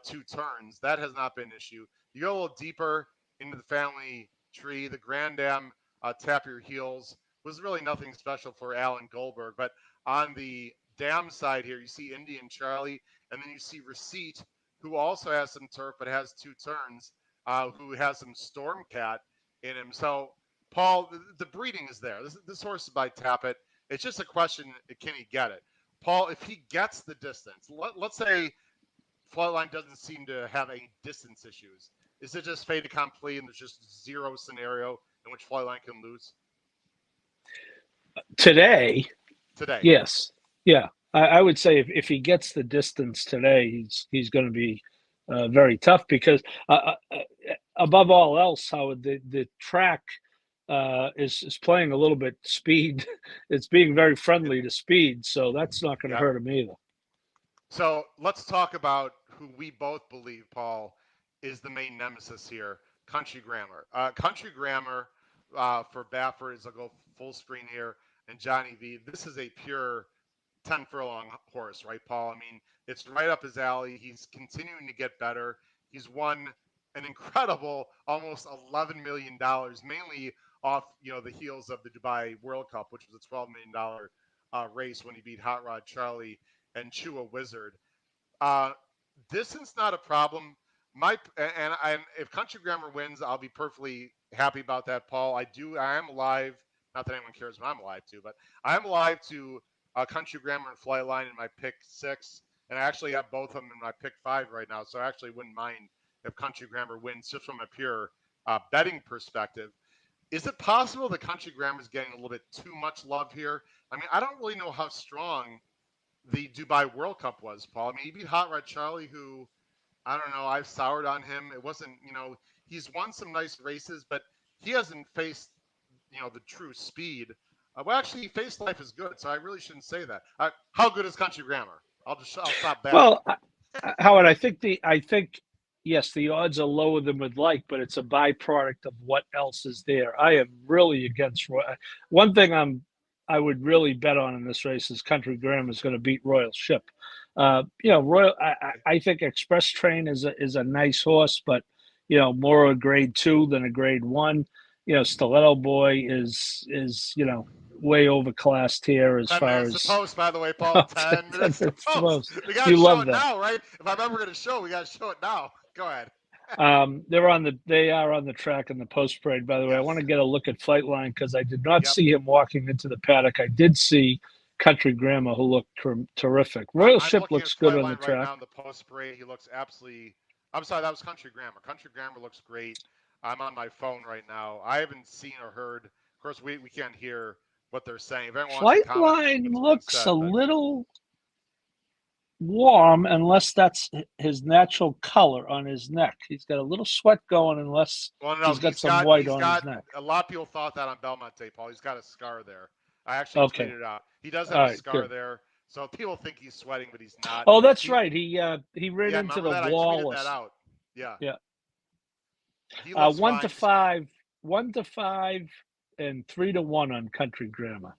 2 turns. That has not been an issue. You go a little deeper into the family tree. The Grand Dam, Tap Your Heels, was really nothing special for Alan Goldberg. But on the dam side here, you see Indian Charlie, and then you see Receipt, who also has some turf but has 2 turns, who has some Stormcat in him. So, Paul, the breeding is there. This horse is by Tappet. It's just a question, can he get it? Paul, if he gets the distance, let's say Flightline doesn't seem to have any distance issues. Is it just fait accompli and there's just zero scenario in which Flightline can lose? Today, yes. Yeah. I would say if he gets the distance today, he's going to be very tough because above all else, Howard, the track is playing a little bit speed. It's being very friendly to speed, so that's not going to hurt him either. So let's talk about who we both believe, Paul, is the main nemesis here, Country Grammar. Country Grammar for Baffert, as I'll go full screen here, and Johnny V. This is a pure 10 furlong horse, right, Paul? I mean, it's right up his alley. He's continuing to get better. He's won an incredible almost $11 million, mainly off the heels of the Dubai World Cup, which was a $12 million race when he beat Hot Rod Charlie and Chua Wizard. Distance not a problem. If Country Grammar wins, I'll be perfectly happy about that, Paul. I am alive. Not that anyone cares, but I'm alive too. But I am alive to Country Grammar and Flightline in my pick 6, and I actually have both of them in my pick 5 right now. So I actually wouldn't mind if Country Grammar wins, just from a pure betting perspective. Is it possible that Country Grammar is getting a little bit too much love here? I mean, I don't really know how strong the Dubai World Cup was, Paul. I mean, he beat Hot Rod Charlie, who, I don't know, I've soured on him. It wasn't, he's won some nice races, but he hasn't faced, the true speed. Well, actually, Face Life is good, so I really shouldn't say that. How good is Country Grammar? I'll stop that. Well, Howard, I think yes, the odds are lower than we'd like, but it's a byproduct of what else is there. I am really against one thing I would really bet on in this race is Country Grammar is going to beat Royal Ship. Royal. I think Express Train is a nice horse, but more a grade 2 than a grade 1. Stiletto Boy is way overclassed here as 10 far minutes as to post, by the way, Paul. 10 minutes to post. We got to show it now, right? If I'm ever going to show, we got to show it now. Go ahead. They are on the track in the post parade. By the way, yes. I want to get a look at Flightline because I did not see him walking into the paddock. I did see Country Grammar, who looked terrific. Royal Ship looks good on the track. Right now in the post parade, he looks absolutely I'm sorry, that was Country Grammar. Country Grammar looks great. I'm on my phone right now. I haven't seen or heard. Of course, we can't hear what they're saying. If anyone wants to comment Flightline what's being looks said, a but little warm unless that's his natural color on his neck. He's got a little sweat going unless well, no, he's got some white he's on his got. neck. A lot of people thought that on Belmonte, Paul. He's got a scar there. I actually Okay. tweeted it out. He does All have a right, scar good. there, so people think he's sweating, but he's not. Oh, that's He, right. He ran yeah, into remember the that? I wall. tweeted that out. Yeah, Yeah. he looks One to fine. five, 1-5, and 3-1 on Country Grammar,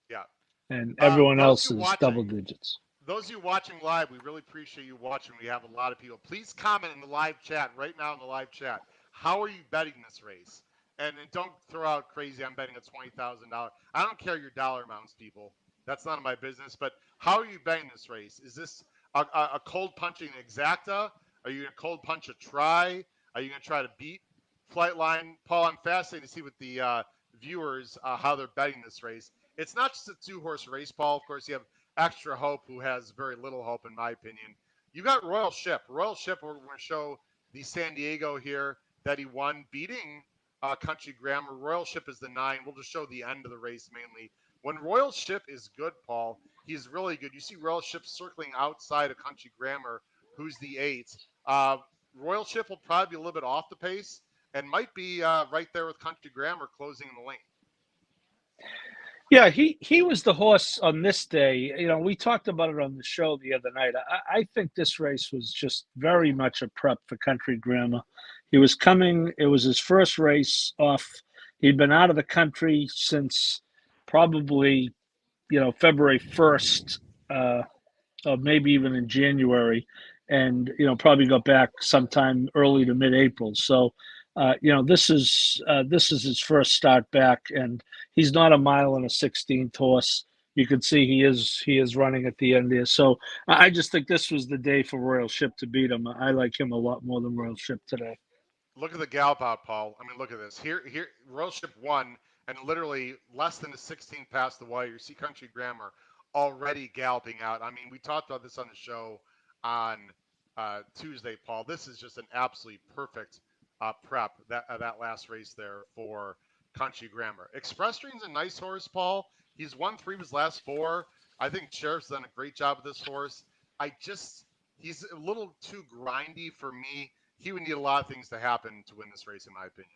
Yeah. and everyone Those else of you is watching, double digits. those of you watching live, we really appreciate you watching. We have a lot of people. Please comment in the live chat right now in the live chat. How are you betting this race? And don't throw out crazy. I'm betting a $20,000. I don't care your dollar amounts, people. That's none of my business. But how are you betting this race? Is this a cold punching exacta? Are you going to cold punch a try? Are you going to try to beat Flightline? Paul, I'm fascinated to see with the viewers how they're betting this race. It's not just a 2-horse race, Paul. Of course, you have Extra Hope, who has very little hope, in my opinion. You got Royal Ship. Royal Ship, we're going to show the San Diego here that he won, beating Country Grammar. Royal Ship is the 9. We'll just show the end of the race mainly. When Royal Ship is good, Paul, he's really good. You see Royal Ship circling outside of Country Grammar, who's the 8. Royal Ship will probably be a little bit off the pace and might be right there with Country Grammar closing in the lane. Yeah, he was the horse on this day. You know, we talked about it on the show the other night. I think this race was just very much a prep for Country Grammar. He was coming. It was his first race off. He'd been out of the country since probably, February 1st, or maybe even in January, and probably got back sometime early to mid-April. So, this is his first start back, and he's not a mile and a 16th horse. You can see he is running at the end there. So I just think this was the day for Royal Ship to beat him. I like him a lot more than Royal Ship today. Look at the gallop out, Paul. I mean, look at this. Here, Royal Ship won, and literally less than a 16th past the wire. You see Country Grammar already galloping out. I mean, we talked about this on the show on Tuesday, Paul. This is just an absolutely perfect prep, that last race there for Country Grammar. Express Dream's a nice horse, Paul. He's won 3 of his last 4. I think Sheriff's done a great job with this horse. He's a little too grindy for me. He would need a lot of things to happen to win this race, in my opinion.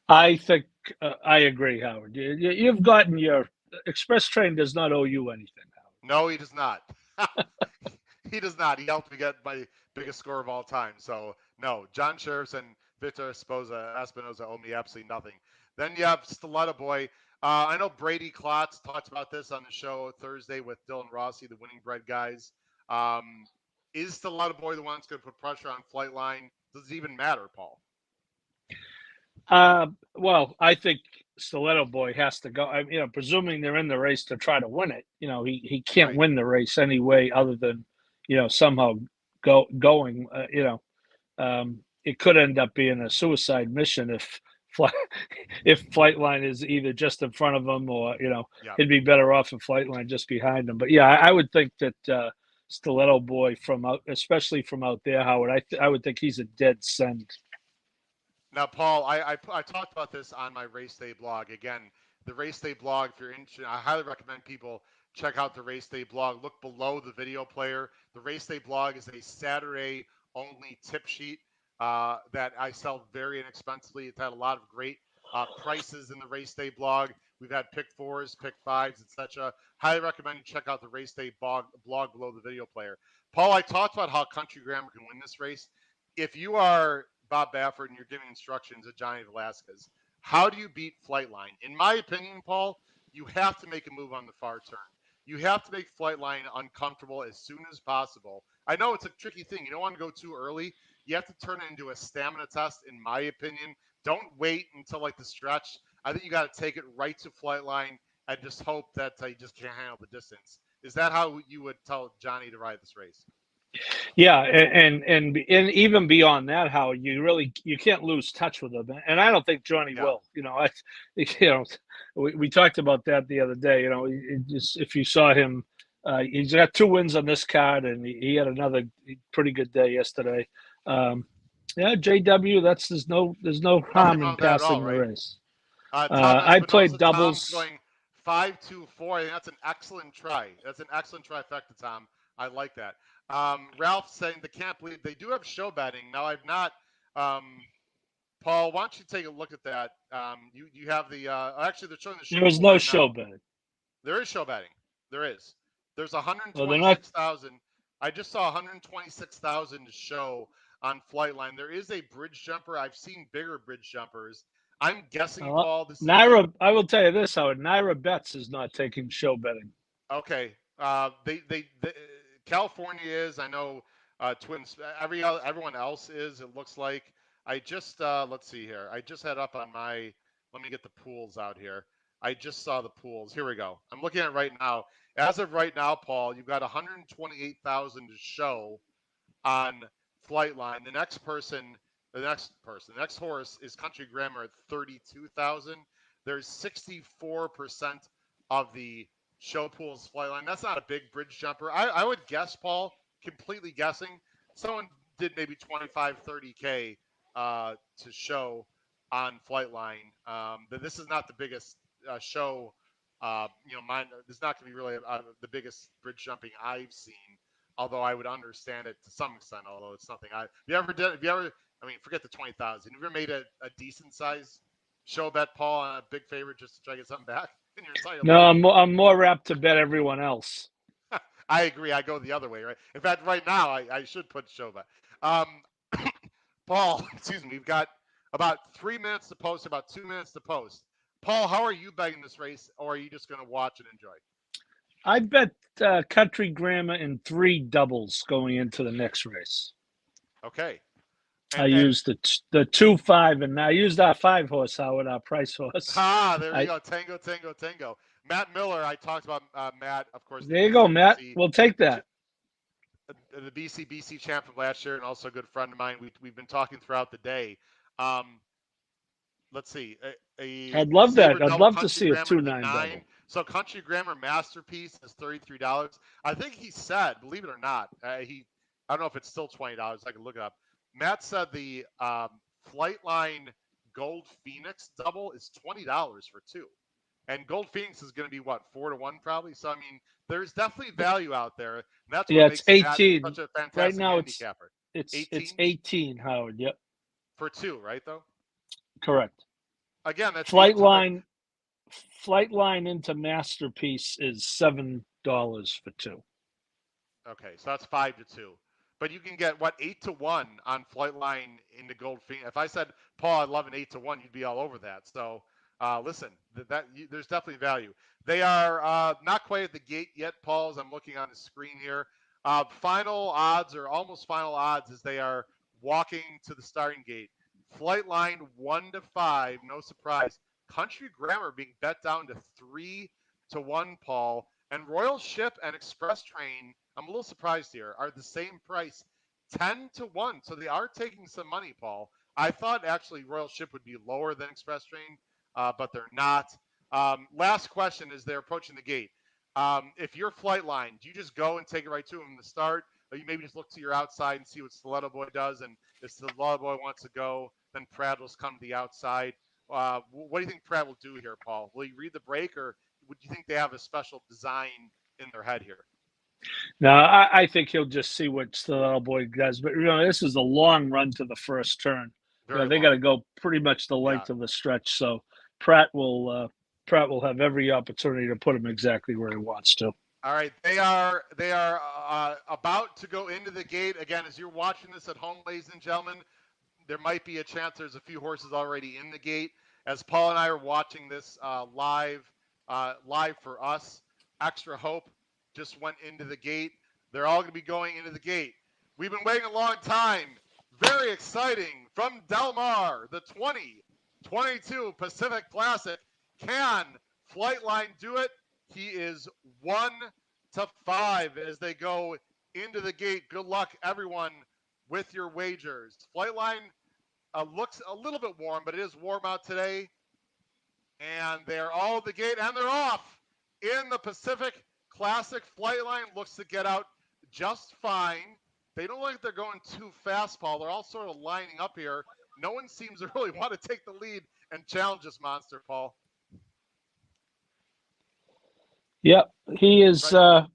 I think I agree, Howard. You've gotten your Express Train does not owe you anything, Howard. No, he does not. He does not. He helped me get my biggest score of all time. So, no, John Sheriffs and Victor Espinoza owe me absolutely nothing. Then you have Stiletto Boy. I know Brady Klotz talked about this on the show Thursday with Dylan Rossi, the Winning Bread guys. Is Stiletto Boy the one that's going to put pressure on Flightline? Does it even matter, Paul? Well, I think Stiletto Boy has to go. Presuming they're in the race to try to win it. He can't win the race any way other than somehow going. It could end up being a suicide mission if Flightline is either just in front of him or he'd be better off if Flightline just behind him. But yeah, I would think that Stiletto Boy especially from out there, Howard. I would think he's a dead send. Now, Paul, I talked about this on my Race Day blog. Again, the Race Day blog, if you're interested, I highly recommend people check out the Race Day blog. Look below the video player. The Race Day blog is a Saturday-only tip sheet that I sell very inexpensively. It's had a lot of great prices in the Race Day blog. We've had pick 4s, pick 5s, etc. Highly recommend you check out the Race Day blog below the video player. Paul, I talked about how Country Grammar can win this race. If you are Bob Baffert and you're giving instructions to Johnny Velasquez, how do you beat Flightline? In my opinion, Paul, you have to make a move on the far turn. You have to make Flightline uncomfortable as soon as possible. I know it's a tricky thing. You don't want to go too early. You have to turn it into a stamina test, in my opinion. Don't wait until like the stretch. I think you got to take it right to Flightline and just hope that you just can't handle the distance. Is that how you would tell Johnny to ride this race? Yeah, and even beyond that, how you can't lose touch with him, and I don't think Johnny will. We talked about that the other day. If you saw him He's got 2 wins on this card, and he had another pretty good day yesterday. Yeah, JW. There's no Nothing harm wrong in with that at all, passing the right? race. Tom I played Espinosa. Tom's doubles. going 5-2-4. I think that's an excellent try. That's an excellent trifecta, Tom. I like that. Ralph saying they can't believe they do have show betting. Now I've not. Paul, why don't you take a look at that? You have the actually they're showing the show There was pool no right show now. betting. There is show betting. There is. There's Well, they're not. 126,000. I just saw 126,000 to show on Flightline. There is a bridge jumper. I've seen bigger bridge jumpers. I'm guessing, Paul, this is Naira. I will tell you this, Howard. Naira Bets is not taking show betting. okay. They California is. I know Twins. Everyone else is. It looks like. I just let's see here. I just had up on my. Let me get the pools out here. I just saw the pools. Here we go. I'm looking at it right now. As of right now, Paul, you've got 128,000 to show on Flightline. The next horse is Country Grammar at 32,000. There's 64% of the show pool's Flightline. That's not a big bridge jumper. I would guess, Paul, completely guessing, someone did maybe 25, 30K to show on Flightline. But this is not the biggest show. Mine. This is not going to be really the biggest bridge jumping I've seen. Although I would understand it to some extent, although it's nothing. Have you ever? I mean, forget the 20,000. Have you ever made a decent size show bet, Paul, on a big favorite just to try to get something back in your entire No, life? I'm more apt to bet everyone else. I agree. I go the other way, right? In fact, right now I should put show bet. Paul, excuse me. We've got about 3 minutes to post, about 2 minutes to post. Paul, how are you betting this race, or are you just going to watch and enjoy? I bet Country Grammar in 3 doubles going into the next race. Okay. I used the 2, 5, and I used our 5 horse, Howard, our price horse. There we go. Tango, tango, tango. Matt Miller. I talked about Matt, of course. There you go, Matt. We'll take that. The BC champ from last year, and also a good friend of mine. We've been talking throughout the day. Let's see. I'd love that. I'd love to see a 2-9 double. So Country Grammar Masterpiece is $33. I think he said, believe it or not, I don't know if it's still $20. I can look it up. Matt said the Flightline Gold Phoenix double is $20 for 2. And Gold Phoenix is going to be what, 4-1 probably. So I mean, there's definitely value out there. And that's what it's 18. such a fantastic right now handicapper. it's 18, Howard. Yep. For 2, right though? Correct. Again, that's Flightline into Masterpiece is $7 for 2. Okay, so that's 5-2. But you can get what, 8-1 on Flightline into Gold Phoenix. If I said, Paul, I'd love an 8-1, you'd be all over that. So listen, there's definitely value. They are not quite at the gate yet, Paul, as I'm looking on the screen here. Final odds or almost final odds as they are walking to the starting gate. Flightline 1-5, no surprise. Country Grammar being bet down to 3-1, Paul. And Royal Ship and Express Train, I'm a little surprised here, are the same price, 10-1. So they are taking some money, Paul. I thought actually Royal Ship would be lower than Express Train, but they're not. Last question as they're approaching the gate. If you're Flightline, do you just go and take it right to them in the start? Or you maybe just look to your outside and see what Stiletto Boy does? And if Stiletto Boy wants to go, then Pratt will come to the outside. What do you think Pratt will do here, Paul? Will he read the break, or would you think they have a special design in their head here? No, I think he'll just see what Stiletto Boy does. But this is a long run to the first turn. They got to go pretty much the length of the stretch. So Pratt will have every opportunity to put him exactly where he wants to. All right, they are about to go into the gate again. As you're watching this at home, ladies and gentlemen, there might be a chance there's a few horses already in the gate. As Paul and I are watching this live for us, Extra Hope just went into the gate. They're all going to be going into the gate. We've been waiting a long time. Very exciting from Del Mar, the 2022 Pacific Classic. Can Flightline do it? He is 1-5 as they go into the gate. Good luck, everyone, with your wagers. Flightline looks a little bit warm, but it is warm out today. And they're all at the gate, and they're off in the Pacific Classic. Flightline looks to get out just fine. They don't look like they're going too fast, Paul. They're all sort of lining up here. No one seems to really want to take the lead and challenge this monster, Paul. Yep, he is. Right.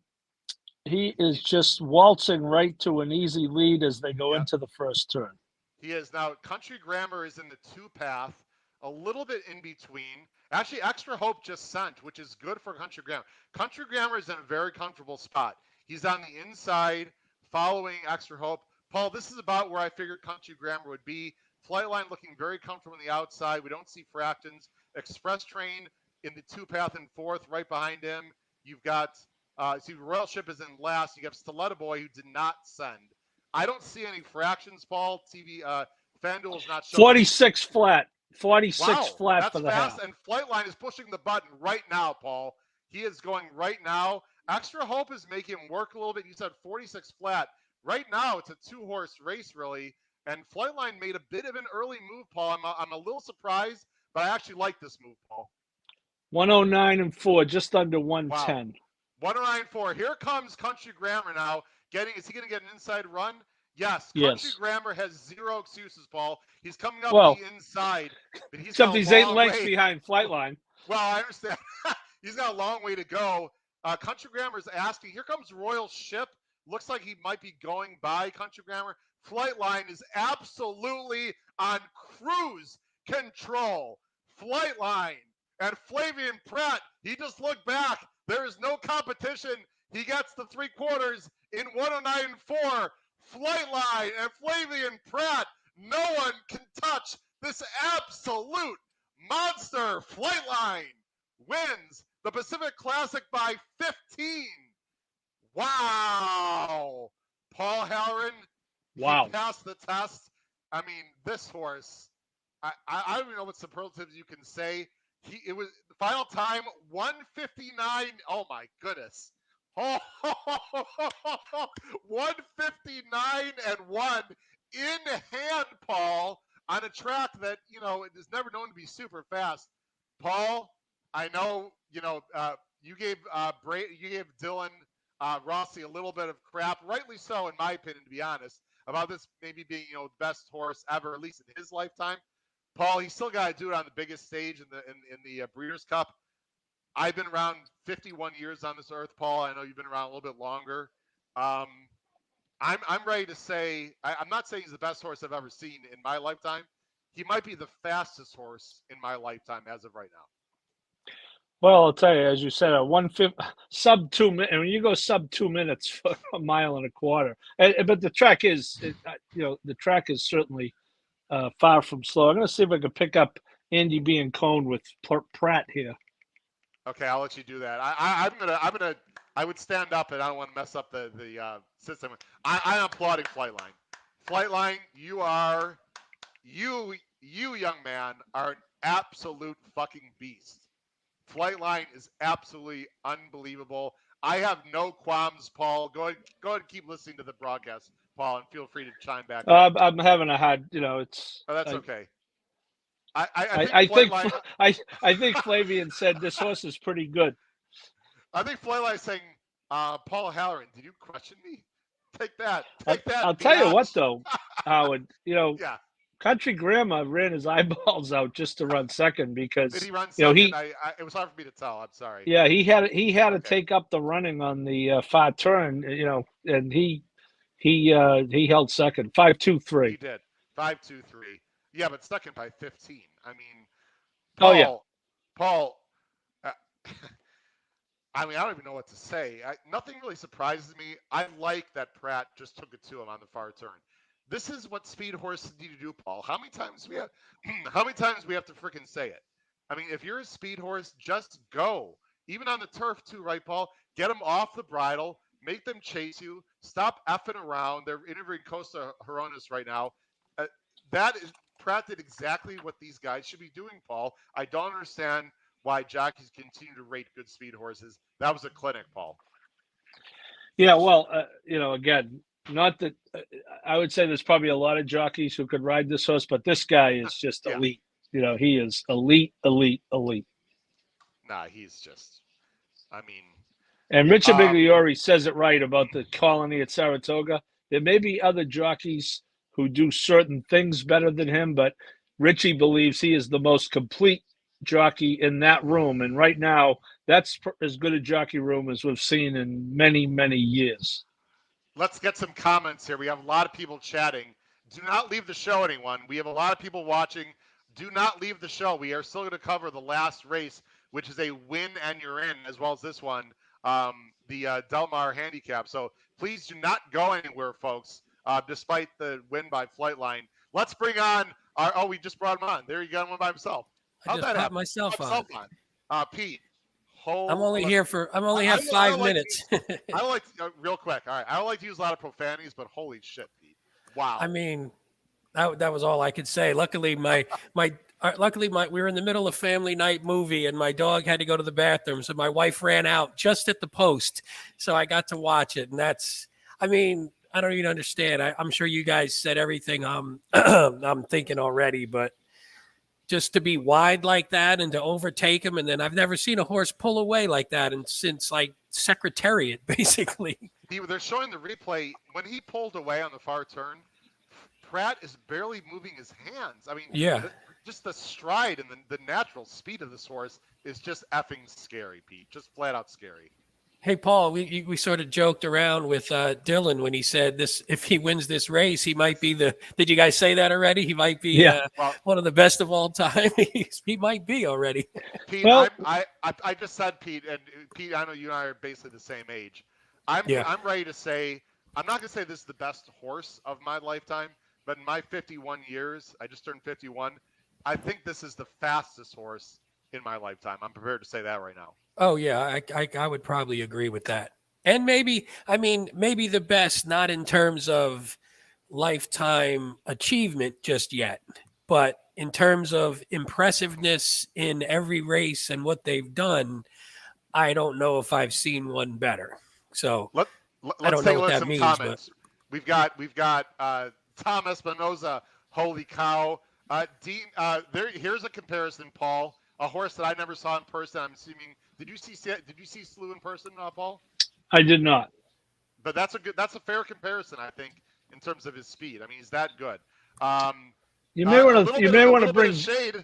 He is just waltzing right to an easy lead as they go into the first turn. He is now. Country Grammar is in the 2-path, a little bit in between. Actually, Extra Hope just sent, which is good for Country Grammar. Country Grammar is in a very comfortable spot. He's on the inside, following Extra Hope. Paul, this is about where I figured Country Grammar would be. Flightline looking very comfortable on the outside. We don't see Fractons. Express Train in the 2-path and 4th, right behind him. You've got, see, Royal Ship is in last. You have Stiletto Boy, who did not send. I don't see any fractions, Paul. FanDuel is not showing. 46 flat. 46 flat that's for the fast, half. and Flightline is pushing the button right now, Paul. He is going right now. Extra Hope is making him work a little bit. You said 46 flat. Right now, it's a 2-horse race, really, and Flightline made a bit of an early move, Paul. I'm a little surprised, but I actually like this move, Paul. 109 and 4, just under 110. Wow. 109.4. Here comes Country Grammar now. Is he going to get an inside run? Yes. Country Grammar has zero excuses, Paul. He's coming up the inside, but he's except got he's a 8 long lengths way. behind Flightline. Well, I understand. He's got a long way to go. Country Grammar is asking. Here comes Royal Ship. Looks like he might be going by Country Grammar. Flightline is absolutely on cruise control. Flightline and Flavian Pratt, he just looked back. There is no competition. He gets the 3/4 in 109.4. Flightline and Flavian Pratt, no one can touch this absolute monster. Flightline wins the Pacific Classic by 15. Wow. Paul Halloran, wow. He passed the test. I mean, this horse, I don't even know what superlatives you can say. It was the final time 159. Oh my goodness. Oh, 159 and 1 in hand, Paul, on a track that, it is never known to be super fast. Paul, I know, you gave Dylan Rossi a little bit of crap, rightly so, in my opinion, to be honest, about this maybe being, the best horse ever, at least in his lifetime. Paul, he's still got to do it on the biggest stage in the Breeders' Cup. I've been around 51 years on this earth, Paul. I know you've been around a little bit longer. I'm ready to say I'm not saying he's the best horse I've ever seen in my lifetime. He might be the fastest horse in my lifetime as of right now. Well, I'll tell you, as you said, sub 2 minutes. And when you go sub 2 minutes for a mile and a quarter, but the track is, the track is certainly far from slow. I'm going to see if I can pick up Andy B and Cone with Pratt here. Okay, I'll let you do that. I would stand up, and I don't want to mess up the system. I'm applauding Flightline. Flightline, you young man are an absolute fucking beast. Flightline is absolutely unbelievable. I have no qualms, Paul. Go ahead and keep listening to the broadcast, Paul, and feel free to chime back. I'm having a hard, it's. Oh, that's okay. I think Flavian said this horse is pretty good. I think Flightline is saying, Paul Halloran, did you question me? Take that. I'll tell you what, though, Howard. Yeah. Country Grammar ran his eyeballs out just to run second because did he run second? It was hard for me to tell. I'm sorry. Yeah, he had to take up the running on the far turn. And he held second, 5-2-3. He did 5-2-3. Yeah, but second by 15. I mean, Paul. I mean, I don't even know what to say. Nothing really surprises me. I like that Pratt just took it to him on the far turn. This is what speed horses need to do, Paul. How many times we have to freaking say it? I mean, if you're a speed horse, just go. Even on the turf too, right, Paul? Get them off the bridle, make them chase you. Stop effing around. They're interviewing Costa Horonis right now. Pratt did exactly what these guys should be doing, Paul. I don't understand why jockeys continue to rate good speed horses. That was a clinic, Paul. Yeah, well, again, not that I would say there's probably a lot of jockeys who could ride this horse, but this guy is just elite. He is elite. Nah, he's just, I mean, And Richard Migliore says it right about the colony at Saratoga. There may be other jockeys who do certain things better than him, but Richie believes he is the most complete jockey in that room. And right now, that's as good a jockey room as we've seen in many, many years. Let's get some comments here. We have a lot of people chatting. Do not leave the show, anyone. We have a lot of people watching. Do not leave the show. We are still going to cover the last race, which is a win and you're in, as well as this one, the Del Mar handicap. So please do not go anywhere, folks, despite the win by Flightline. Let's bring on our, we just brought him on. There you got one by himself. How'd that happen? Myself on. Pete. I'm only have 5 minutes. I don't like real quick. All right. I don't like to use a lot of profanities, but holy shit, Pete. Wow. I mean, that was all I could say. Luckily, we were in the middle of family night movie and my dog had to go to the bathroom. So my wife ran out just at the post. So I got to watch it. And I don't even understand. I'm sure you guys said everything I'm thinking already, but just to be wide like that and to overtake him. And then I've never seen a horse pull away like that. And since like Secretariat, basically. They're showing the replay. When he pulled away on the far turn, Pratt is barely moving his hands. I mean, yeah, just the stride and the natural speed of this horse is just effing scary, Pete. Just flat out scary. Hey, Paul, we sort of joked around with Dylan when he said this, if he wins this race, he might be did you guys say that already? He might be one of the best of all time. He might be already. Pete, well, I just said, Pete, and Pete, I know you and I are basically the same age. I'm ready to say, I'm not going to say this is the best horse of my lifetime, but in my 51 years, I just turned 51, I think this is the fastest horse in my lifetime. I'm prepared to say that right now. Oh, yeah, I would probably agree with that. And maybe the best, not in terms of lifetime achievement just yet, but in terms of impressiveness in every race and what they've done, I don't know if I've seen one better. So let's I don't know what that means. Comments. But... We've got Tom Espinoza. Holy cow! Dean, here's a comparison, Paul. A horse that I never saw in person. I'm assuming. Did you see Slew in person, Paul? I did not. But that's a fair comparison, I think, in terms of his speed. I mean, he's that good. You may want to bring shade.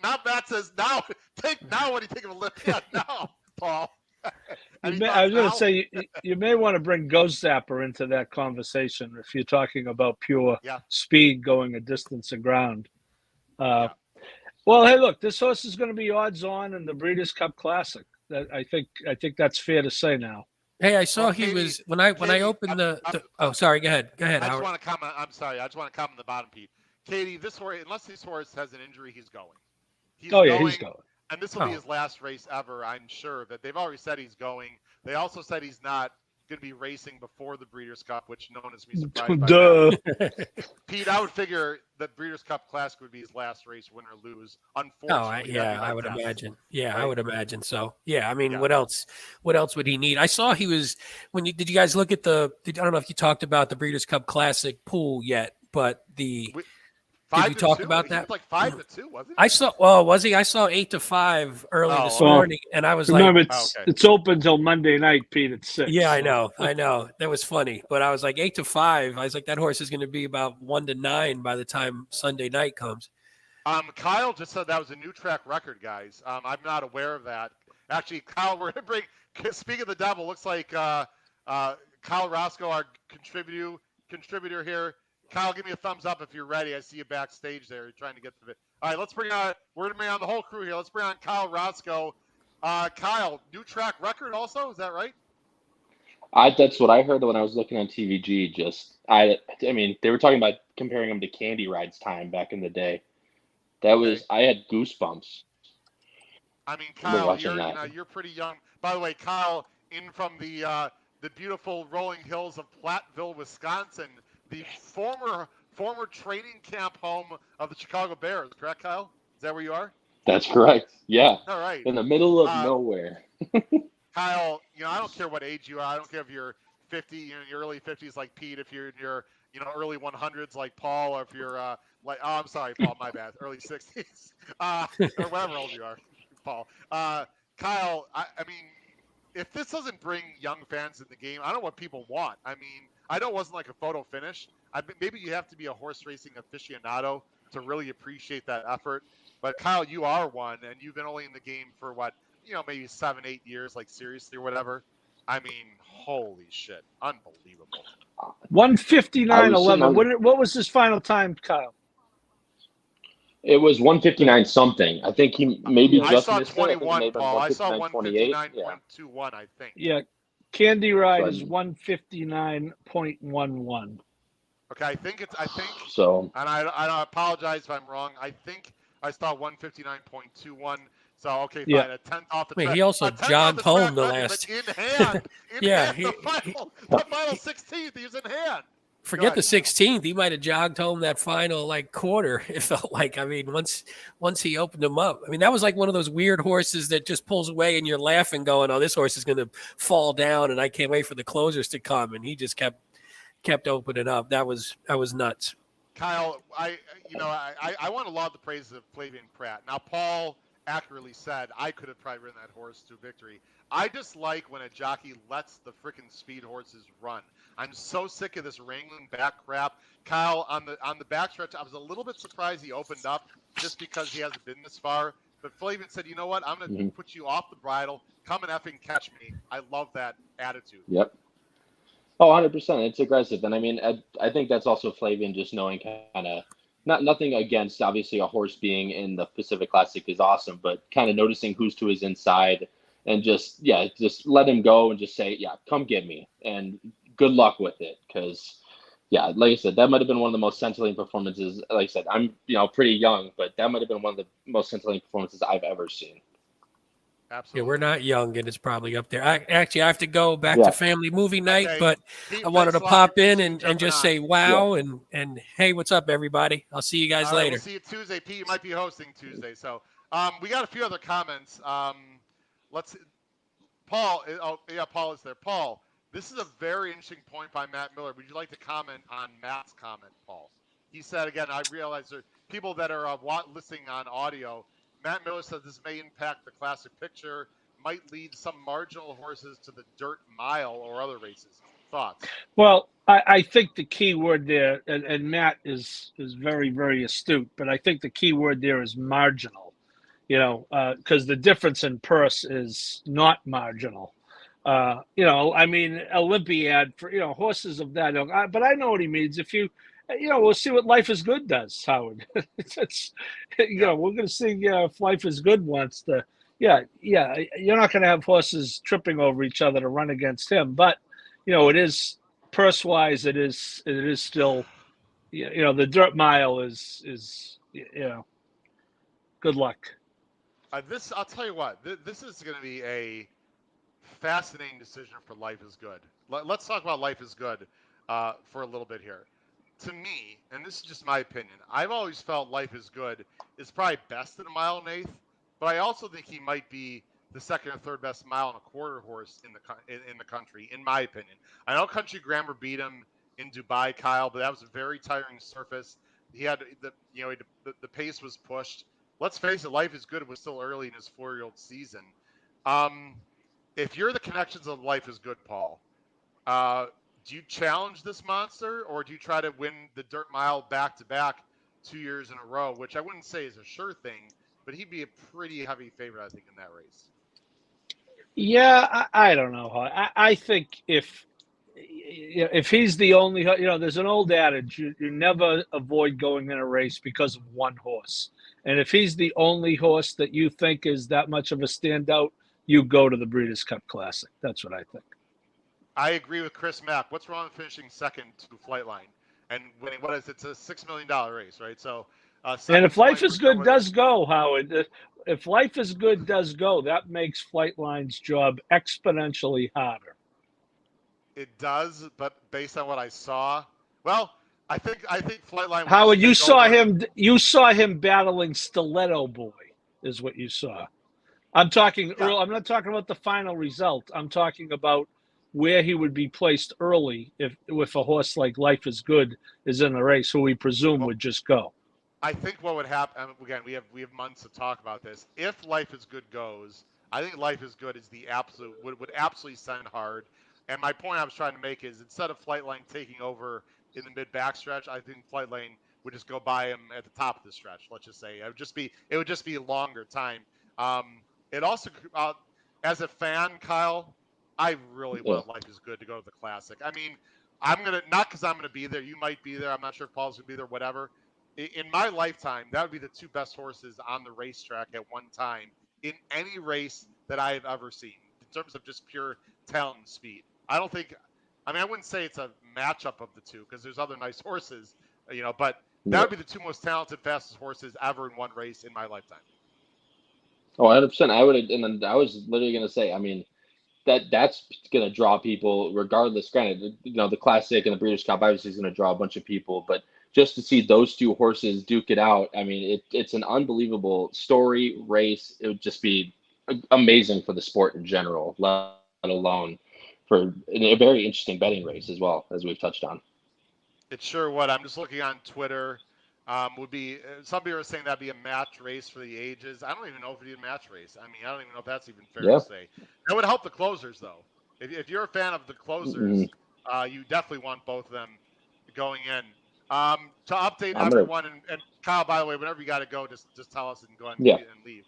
Now Matt says now. What do you think of a lift? Yeah, now, Paul. I was going to say you may want to bring Ghost Zapper into that conversation if you're talking about pure speed going a distance of ground. Well, hey, look, this horse is going to be odds on in the Breeders' Cup Classic. I think that's fair to say now. Hey, I saw he was when I opened oh, sorry, go ahead. I just want to comment. I'm sorry. I just want to comment on the bottom, Pete. Katie, this horse, unless this horse has an injury, he's going. He's going. And this will be his last race ever, I'm sure. That they've already said he's going. They also said he's not going to be racing before the Breeders' Cup, which no one is be surprised by. That. Pete, I would figure that Breeders' Cup Classic would be his last race, win or lose. Unfortunately, I would imagine. Yeah, right? I would imagine so. Yeah, I mean, what else? What else would he need? I saw he was did you guys look at I don't know if you talked about the Breeders' Cup Classic pool yet, but did you talk about that? He was like 5-2, wasn't he? I saw. Well, was he? I saw 8-5 early this morning, and I was remember it's open till Monday night, Pete. At 6. Yeah, I know. That was funny, but I was like 8-5. I was like, that horse is going to be about 1-9 by the time Sunday night comes. Kyle just said that was a new track record, guys. I'm not aware of that. Actually, Kyle, we're going to bring. Speaking of the devil, looks like Kyle Roscoe, our contributor here. Kyle, give me a thumbs up if you're ready. I see you backstage there. You're trying to get to it. All right, we're going to bring on the whole crew here. Let's bring on Kyle Roscoe. Kyle, new track record also? Is that right? That's what I heard when I was looking on TVG. I mean, they were talking about comparing him to Candy Ride's time back in the day. I had goosebumps. I mean, Kyle, you're pretty young. By the way, Kyle, in from the beautiful rolling hills of Platteville, Wisconsin, the former training camp home of the Chicago Bears, correct, Kyle? Is that where you are? That's correct. Yeah. All right. In the middle of nowhere. Kyle, I don't care what age you are. I don't care if you're 50, in your early 50s like Pete, if you're in your, early 100s like Paul, or if you're I'm sorry, Paul, my bad, early 60s, or whatever old you are, Paul. Kyle, I mean, if this doesn't bring young fans in the game, I don't know what people want. I mean, I know it wasn't like a photo finish. Maybe you have to be a horse racing aficionado to really appreciate that effort. But Kyle, you are one, and you've been only in the game for what, maybe 7, 8 years, like seriously or whatever. I mean, holy shit, unbelievable. 159.11. What was his final time, Kyle? It was 159 something. I think he maybe just I saw missed 21, it. Paul. I saw 159.28. 159.21, I think. Yeah, Candy Ride is 159.11. Okay, I think so. And I apologize if I'm wrong. I think I saw 159.21. So okay, fine. A 10th off the track. He also jogged home the last. In hand. The final 16th. He was in hand. Forget the 16th. He might have jogged home that final quarter. It felt like. I mean, once he opened him up. I mean, that was like one of those weird horses that just pulls away and you're laughing, going, "Oh, this horse is going to fall down," and I can't wait for the closers to come. And he just kept opening up. That was nuts. Kyle, I want to laud the praises of Flavian Pratt. Now, Paul accurately said I could have probably ridden that horse to victory. I just like when a jockey lets the freaking speed horses run. I'm so sick of this wrangling back crap. Kyle, on the backstretch, I was a little bit surprised he opened up just because he hasn't been this far. But Flavian said, you know what? I'm going to put you off the bridle. Come and effing catch me. I love that attitude. Yep. Oh, 100%. It's aggressive. And I mean, I think that's also Flavian just knowing kind of, nothing against obviously a horse being in the Pacific Classic is awesome, but kind of noticing who's to his inside and just let him go and just say, yeah, come get me. And good luck with it. Because, yeah, like I said, that might have been one of the most scintillating performances. Like I said, I'm, pretty young, but that might have been one of the most scintillating performances I've ever seen. Absolutely. Yeah, we're not young, and it's probably up there. I have to go back to family movie night, but I wanted to pop in and just say wow and hey, what's up, everybody? I'll see you guys later. We'll see you Tuesday. Pete, you might be hosting Tuesday, so we got a few other comments. Let's. Paul. Paul is there. Paul, this is a very interesting point by Matt Miller. Would you like to comment on Matt's comment, Paul? He said again. I realize there are people that are listening on audio. Matt Miller says this may impact the classic picture, might lead some marginal horses to the dirt mile or other races. Thoughts? Well, I think the key word there, and Matt is very, very astute, but I think the key word there is marginal, because the difference in purse is not marginal. I mean, Olympiad for, horses of that ilk. But I know what he means. If you, we'll see what Life is Good does, Howard. We're going to see if Life is Good wants to. You're not going to have horses tripping over each other to run against him. But, it is purse-wise, it is still, the dirt mile is good luck. I'll tell you what, this is going to be a fascinating decision for Life is Good. Let's talk about Life is Good for a little bit here. To me, and this is just my opinion, I've always felt Life is Good is probably best in a mile and eighth, but I also think he might be the second or third best mile and a quarter horse in the country, in my opinion. I know Country Grammar beat him in Dubai, Kyle, but that was a very tiring surface. He had the pace was pushed. Let's face it, Life is Good was still early in his 4-year-old season. If you're the connections of Life is Good, Paul, do you challenge this monster, or do you try to win the dirt mile back-to-back 2 years in a row, which I wouldn't say is a sure thing, but he'd be a pretty heavy favorite, I think, in that race. Yeah, I don't know. I think if he's the only, there's an old adage, you never avoid going in a race because of one horse. And if he's the only horse that you think is that much of a standout, you go to the Breeders' Cup Classic. That's what I think. I agree with Chris Mack. What's wrong with finishing second to Flightline and winning? What is it? It's a $6 million race, right? So, and if Life is Good does go, Howard, if Life is Good does go, that makes Flightline's job exponentially harder. It does, but based on what I saw, well, I think Flightline. Howard, you saw him battling Stiletto Boy, is what you saw. I'm talking early. I'm not talking about the final result. I'm talking about where he would be placed early if a horse like Life is Good is in the race, who we presume would just go. I think what would happen, again, we have months to talk about this. If Life is Good goes, I think Life is Good is the absolute would absolutely send hard. And my point I was trying to make is instead of Flightline taking over in the mid backstretch, I think Flightline would just go by him at the top of the stretch. Let's just say it would just be a longer time. It also as a fan, Kyle, I really Yeah. want Life is Good to go to the Classic. I mean, I'm gonna not because I'm gonna be there. You might be there. I'm not sure if Paul's gonna be there. Whatever. In my lifetime, that would be the two best horses on the racetrack at one time in any race that I have ever seen in terms of just pure talent and speed. I don't think. I mean, I wouldn't say it's a matchup of the two because there's other nice horses, but that Yeah. would be the two most talented, fastest horses ever in one race in my lifetime. Oh, 100%. I would, and then I was literally gonna say, I mean, that's gonna draw people regardless. Granted, the Classic and the Breeders' Cup obviously is gonna draw a bunch of people, but just to see those two horses duke it out, I mean, it's an unbelievable story race. It would just be amazing for the sport in general, let alone for a very interesting betting race as well, as we've touched on. It sure would. I'm just looking on Twitter. Would be some people are saying that'd be a match race for the ages. I don't even know if it'd be a match race. I mean, I don't even know if that's even fair Yeah. to say. That would help the closers though. If you're a fan of the Mhm. closers, you definitely want both of them going in. To update I'm gonna. everyone, and Kyle, by the way, whenever you got to go, just tell us and go ahead Yeah. and leave.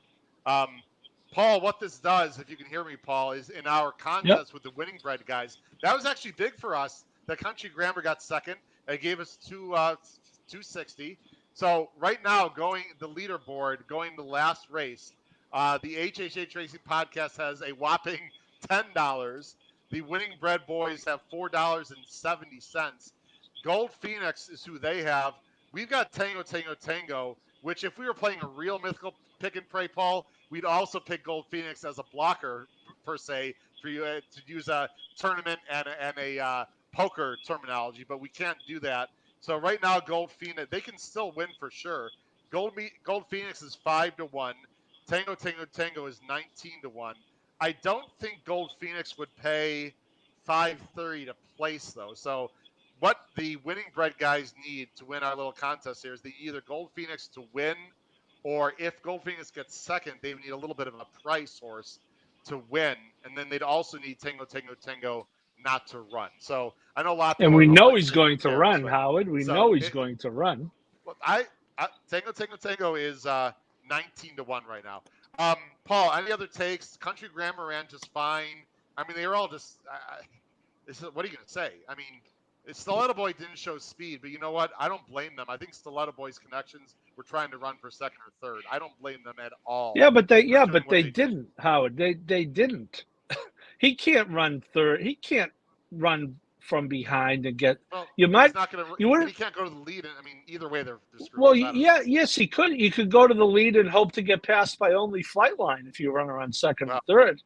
Paul, what this does, if you can hear me, Paul, is in our Yep. contest with the winning bread guys. That was actually big for us. The Country Grammar got second. They gave us 260. So right now, going the leaderboard, going the last race, the HHH Racing Podcast has a whopping $10. The Winning Bread Boys have $4.70. Gold Phoenix is who they have. We've got Tango Tango Tango, which if we were playing a real mythical pick and pray, Paul, we'd also pick Gold Phoenix as a blocker per se for you to use a tournament and a poker terminology, but we can't do that. So right now, Gold Phoenix, they can still win for sure. Gold Phoenix is 5-1. Tango Tango Tango is 19-1. I don't think Gold Phoenix would pay 530 to place though. So what the winning bread guys need to win our little contest here is they either Gold Phoenix to win, or if Gold Phoenix gets second, they need a little bit of a price horse to win, and then they'd also need Tango Tango Tango not to run. So I know a lot of And people we don't know like he's singing going to pairs, run, right? Howard. We So know he's going to run. well, Tango Tango Tango is 19-1 right now. Paul, any other takes? Country Grammar ran just fine. I mean, they were all just. What are you gonna say? I mean, Stiletto Boy didn't show speed, but you know what? I don't blame them. I think Stiletto Boy's connections were trying to run for second or third. I don't blame them at all Yeah, but for doing what they they did. didn't, Howard. They didn't. He can't run third. He can't run from behind and get. Well, You but he's might. not gonna. You But wouldn't. he can't go to the lead. And I mean, either way, they're screwed. Well, So I don't know. yeah, yes, he could. You could go to the lead and hope to get passed by only Flightline if you run around second or Well, third.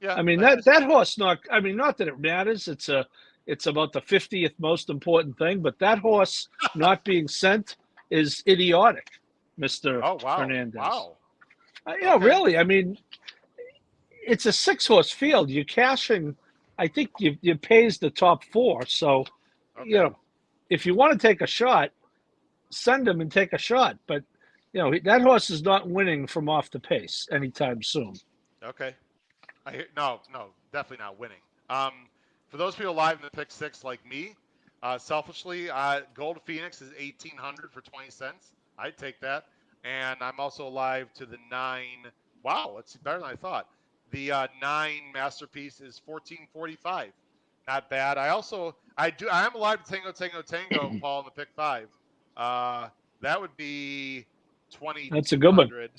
yeah, I mean I guess. that horse not. I mean, not that it matters. It's about the 50th most important thing, but that horse not being sent is idiotic, Mister Oh wow, Hernandez. wow. Okay. Really. I mean, it's a 6-horse field. You're cashing. I think you pays the top 4. So, Okay. if you want to take a shot, send him and take a shot. But that horse is not winning from off the pace anytime soon. Okay. No, definitely not winning. For those people live in the pick six like me, selfishly, Gold Phoenix is 1,800 for 20 cents. I'd take that. And I'm also alive to the 9. Wow, it's better than I thought. The 9 masterpiece is 1445. Not bad. I am alive to Tango Tango Tango, Paul, in the pick 5. That would be That's a good one. 2,200.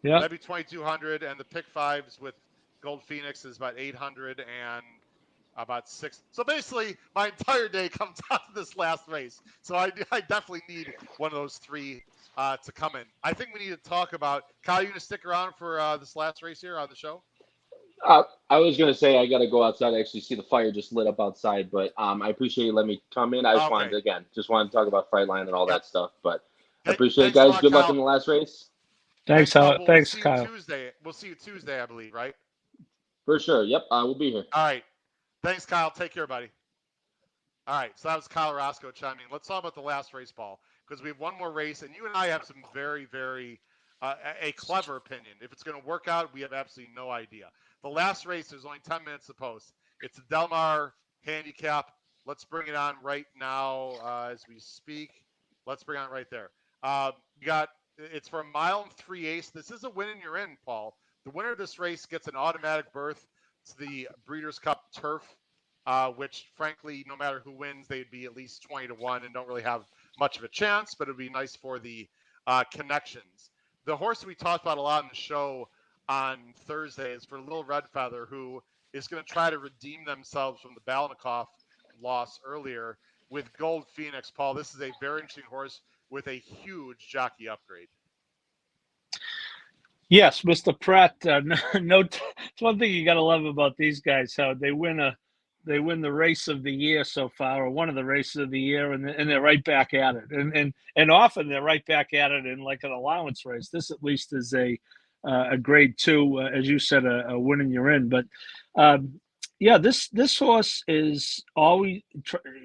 Yeah. That'd be 2,200, and the pick 5s with Gold Phoenix is about 800 and about 6. So basically, my entire day comes down to this last race. So I definitely need one of those 3 to come in. I think we need to talk about. Kyle, you gonna stick around for this last race here on the show? I was gonna say I gotta go outside. I actually see the fire just lit up outside, but I appreciate you letting me come in. I just wanted to talk about Flightline and all that stuff. But I appreciate it, Thanks a guys. lot, Good luck Kyle. in the last race. Thanks, Kyle. Howard. Thanks, We'll Kyle. see you Tuesday. We'll see you Tuesday, I believe, right? For sure. Yep, I will be here. All right. Thanks, Kyle. Take care, buddy. All right, so that was Kyle Roscoe chiming in. Let's talk about the last race, Paul, because we have one more race, and you and I have some very, very a clever opinion. If it's going to work out, we have absolutely no idea. The last race, there's only 10 minutes to post. It's the Del Mar handicap. Let's bring it on right now as we speak. Let's bring it on right there. You got it's for 1.3 miles. This is a win and you're in, Paul. The winner of this race gets an automatic berth to the Breeders' Cup Turf, which, frankly, no matter who wins, they'd be at least 20-1 and don't really have much of a chance. But it'd be nice for the connections. The horse we talked about a lot in the show on Thursday is for Little Red Feather, who is going to try to redeem themselves from the Balnikoff loss earlier with Gold Phoenix. Paul, this is a very interesting horse with a huge jockey upgrade. Yes, Mr. Pratt. It's one thing you got to love about these guys, how they win the race of the year so far, or one of the races of the year, and they're right back at it. And often they're right back at it in like an allowance race. This at least is a grade 2, as you said, a win and you're in. But yeah, this horse is always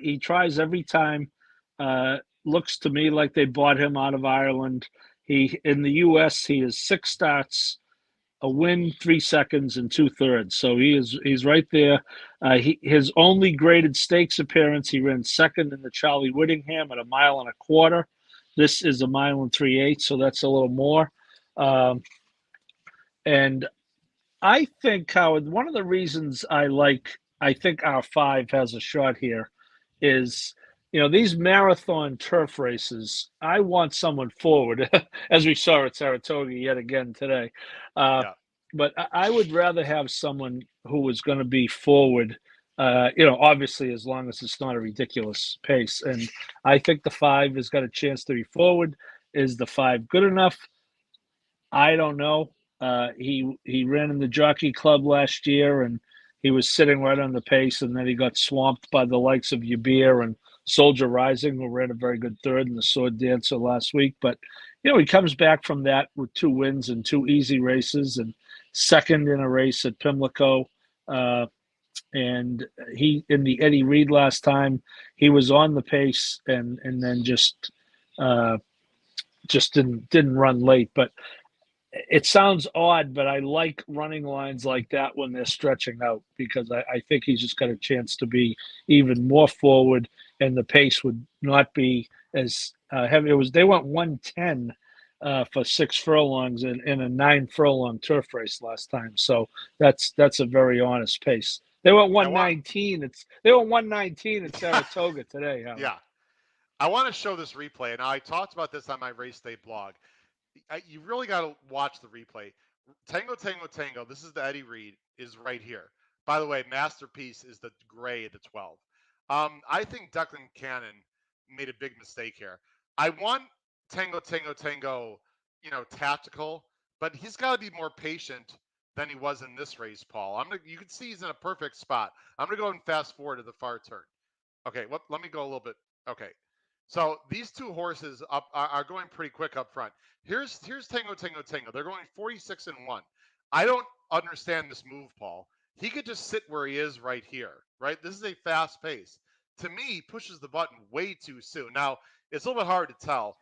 he tries every time. Looks to me like they bought him out of Ireland. He in the U.S. he has 6 starts, a win, 3 seconds, and 2/3. So he's right there. His only graded stakes appearance, he ran second in the Charlie Whittingham at 1.25 miles. This is 1 3/8 miles, so that's a little more. And I think, Howard, one of the reasons I think our 5 has a shot here is, these marathon turf races, I want someone forward, as we saw at Saratoga yet again today. But I would rather have someone who is going to be forward, obviously as long as it's not a ridiculous pace. And I think the 5 has got a chance to be forward. Is the 5 good enough? I don't know. He ran in the Jockey Club last year, and he was sitting right on the pace, and then he got swamped by the likes of Yabir and Soldier Rising, who ran a very good 3rd in the Sword Dancer last week. But, he comes back from that with 2 wins and 2 easy races and second in a race at Pimlico. And he, in the Eddie Reed last time, he was on the pace and then just didn't run late. But it sounds odd, but I like running lines like that when they're stretching out, because I think he's just got a chance to be even more forward, and the pace would not be as heavy. They went 110 for 6 furlongs in a 9 furlong turf race last time, so that's a very honest pace. They went 119. They went 119 at Saratoga today. Howard. Yeah, I want to show this replay, and I talked about this on my race day blog. You really got to watch the replay. Tango, Tango, Tango. This is the Eddie Reed, is right here. By the way, Masterpiece is the gray at the 12. I think Declan Cannon made a big mistake here. I want Tango, Tango, Tango, tactical, but he's got to be more patient than he was in this race, Paul. You can see he's in a perfect spot. I'm going to go and fast forward to the far turn. Okay, let me go a little bit. Okay. So these 2 horses are going pretty quick up front. Here's Tango, Tango, Tango. They're going 46-1. I don't understand this move, Paul. He could just sit where he is right here, right? This is a fast pace. To me, he pushes the button way too soon. Now, it's a little bit hard to tell.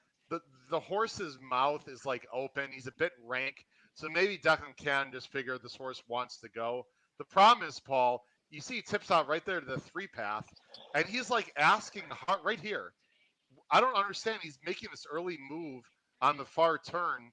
The horse's mouth is like open. He's a bit rank. So maybe Declan can just figure this horse wants to go. The problem is, Paul, you see he tips out right there to the 3 path, and he's like asking right here. I don't understand. He's making this early move on the far turn,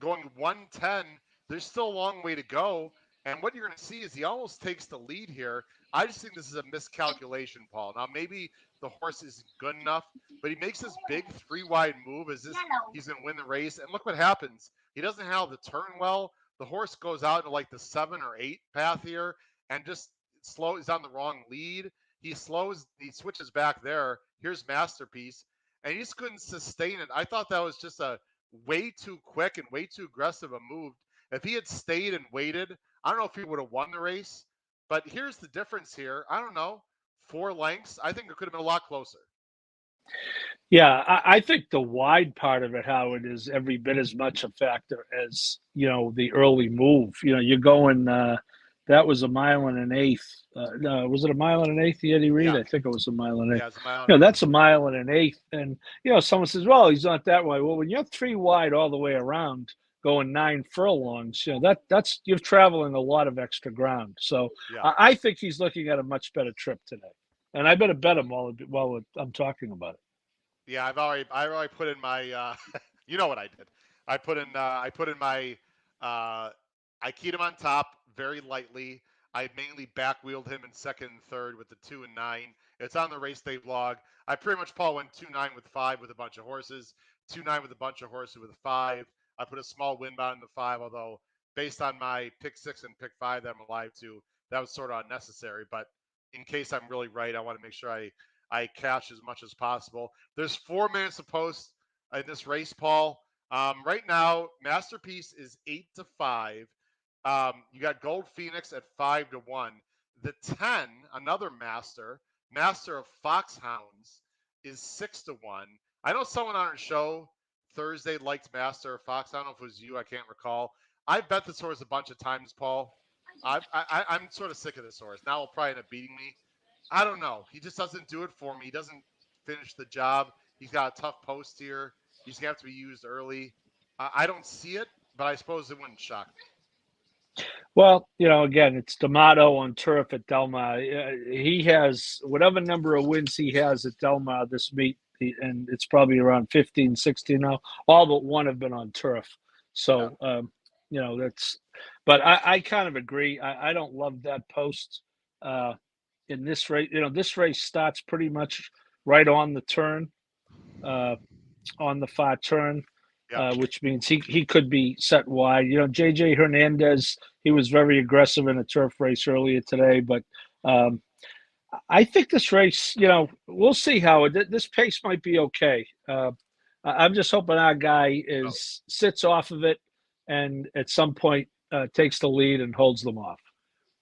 going 110. There's still a long way to go. And what you're going to see is he almost takes the lead here. I just think this is a miscalculation, Paul. Now, maybe the horse isn't good enough, but he makes this big 3-wide move as if he's going to win the race. And look what happens. He doesn't handle the turn well. The horse goes out into like the 7 or 8 path here and just he's on the wrong lead. He switches back there. Here's Masterpiece, and he just couldn't sustain it. I thought that was just a way too quick and way too aggressive a move. If he had stayed and waited, I don't know if he would have won the race. But here's the difference here. I don't know, 4 lengths. I think it could have been a lot closer. Yeah, I think the wide part of it, Howard, is every bit as much a factor as, the early move. You're going That was a mile and an eighth. No, was it a mile and an eighth, Eddie Reed? Yeah. I think it was a mile and an eighth. Yeah, it's a mile and You know, an that's eighth. a mile and an eighth. And, you know, someone says, well, he's not that wide. Well, when you're 3 wide all the way around going 9 furlongs, you know, that's you're traveling a lot of extra ground. So Yeah. I think he's looking at a much better trip today. And I better bet him while I'm talking about it. Yeah, I already put in my you know what I did. I put in my I keyed him on top very lightly. I mainly back wheeled him in second and third with the 2 and 9. It's on the race day vlog. I pretty much Paul went 2-9 with 5 with a bunch of horses, 2-9 with a bunch of horses with a 5. I put a small win bound in the 5, although based on my pick 6 and pick 5 that I'm alive to, that was sort of unnecessary. But in case I'm really right, I want to make sure I cash as much as possible. There's 4 minutes of post in this race, Paul. Right now, Masterpiece is 8-5. You got Gold Phoenix at 5-1. The 10, another Master of Foxhounds, is 6-1. I know someone on our show Thursday liked Master of Fox. I don't know if it was you. I can't recall. I bet this horse a bunch of times, Paul. I'm sort of sick of this horse. Now he'll probably end up beating me. I don't know. He just doesn't do it for me. He doesn't finish the job. He's got a tough post here. He's going to have to be used early. I don't see it, but I suppose it wouldn't shock me. Well, you know, again, it's D'Amato on turf at Del Mar. He has whatever number of wins he has at Del Mar this meet, and it's probably around 15, 16 now. All but one have been on turf. So, you know, but I kind of agree. I don't love that post in this race. You know, this race starts pretty much right on the turn, on the far turn. Which means he could be set wide. You know, JJ Hernandez, he was very aggressive in a turf race earlier today, but I think this race, you know, we'll see how this pace might be okay. I'm just hoping our guy sits off of it and at some point takes the lead and holds them off.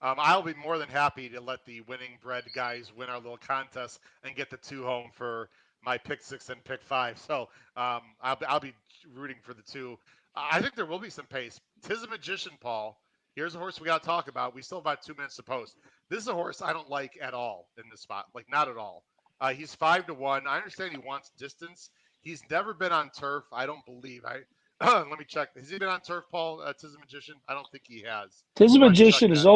I'll be more than happy to let the winning bred guys win our little contest and get the 2 home for my pick 6 and pick 5. So I'll be rooting for the 2. I think there will be some pace. Tis a Magician, Paul. Here's a horse we got to talk about. We still have about 2 minutes to post. This is a horse I don't like at all in this spot, like not at all. He's 5-1. I understand he wants distance. He's never been on turf. I don't believe. Let me check. Has he been on turf, Paul? Tis a Magician? I don't think he has. Tis a Magician is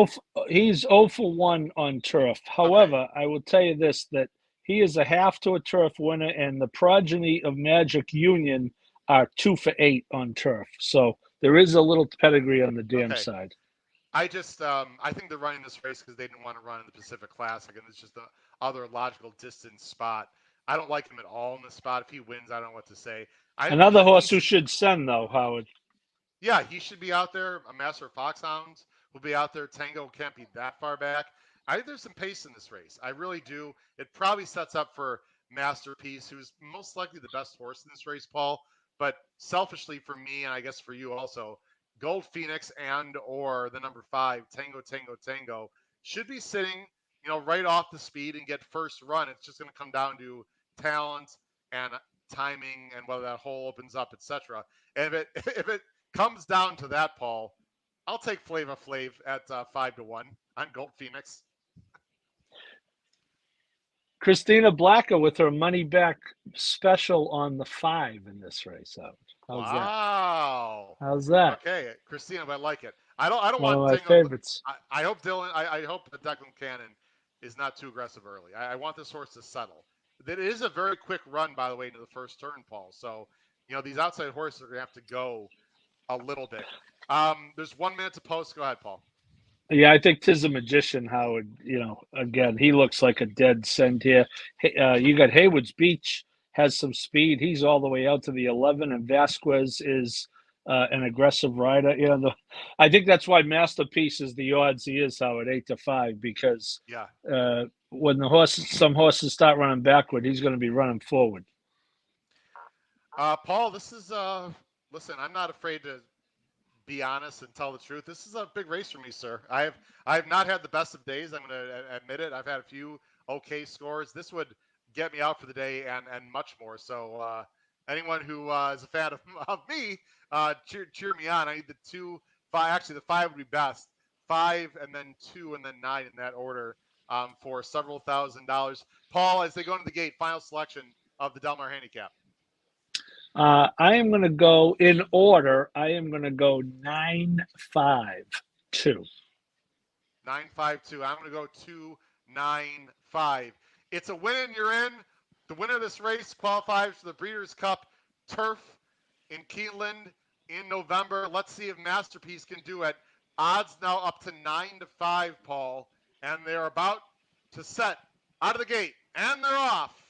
he's 0 for 1 on turf. However, I will tell you this, that he is a half to a turf winner, and the progeny of Magic Union are 2 for 8 on turf. So there is a little pedigree on the dam side. I think they're running this race because they didn't want to run in the Pacific Classic, and it's just the other logical distance spot. I don't like him at all in this spot. If he wins, I don't know what to say. Another horse who should send, though, Howard. Yeah, he should be out there. A Master of Foxhounds will be out there. Tango can't be that far back. I think there's some pace in this race. I really do. It probably sets up for Masterpiece, who's most likely the best horse in this race, Paul. But selfishly for me, and I guess for you also, Gold Phoenix and or the number 5, Tango, should be sitting, you know, right off the speed and get first run. It's just going to come down to talent and timing and whether that hole opens up, etc. And if it comes down to that, Paul, I'll take Flava Flav at 5-1 on Gold Phoenix. Christina Blacker with her money back special on the 5 in this race. Wow. How's that? Okay, Christina, I like it. I don't One want of my favorites. I hope Dylan. I hope that Declan Cannon is not too aggressive early. I want this horse to settle. That is a very quick run, by the way, into the first turn, Paul. So, you know, these outside horses are going to have to go a little bit. There's 1 minute to post. Go ahead, Paul. Yeah, I think Tis a Magician, Howard. You know, again, he looks like a dead cent here. You got Haywood's Beach has some speed. He's all the way out to the 11, and Vasquez is an aggressive rider. You know, I think that's why Masterpiece is the odds he is, Howard, 8-5, because when some horses start running backward, he's going to be running forward. Paul, this is listen. I'm not afraid to be honest and tell the truth. This is a big race for me, sir. I have not had the best of days. I'm going to admit it. I've had a few okay scores. This would get me out for the day and much more. So anyone who is a fan of me, cheer me on. I need the 2, 5. Actually, the 5 would be best. 5, and then 2, and then 9 in that order for several $1,000s. Paul, as they go into the gate, final selection of the Del Mar handicap. I am going to go in order. I am going to go 9-5-2. 9-5-2. I'm going to go 2-9-5. It's a win and you're in. The winner of this race qualifies for the Breeders' Cup Turf in Keeneland in November. Let's see if Masterpiece can do it. Odds now up to 9-5, Paul, and they're about to set out of the gate, and they're off.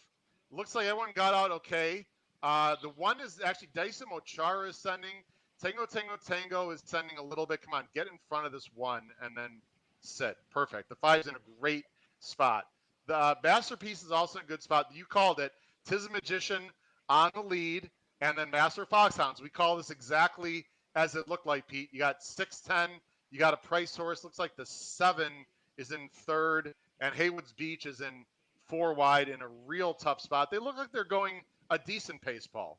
Looks like everyone got out okay. The one is actually Dyson Mochara is sending. Tango Tango Tango is sending a little bit. Come on, get in front of this one and then sit. Perfect. The 5's in a great spot. The Masterpiece is also in a good spot. You called it. Tis a Magician on the lead, and then Master Foxhounds. We call this exactly as it looked like, Pete. You got 6'10". You got a price horse. Looks like the 7 is in third, and Haywood's Beach is in 4 wide in a real tough spot. They look like they're going a decent pace, Paul.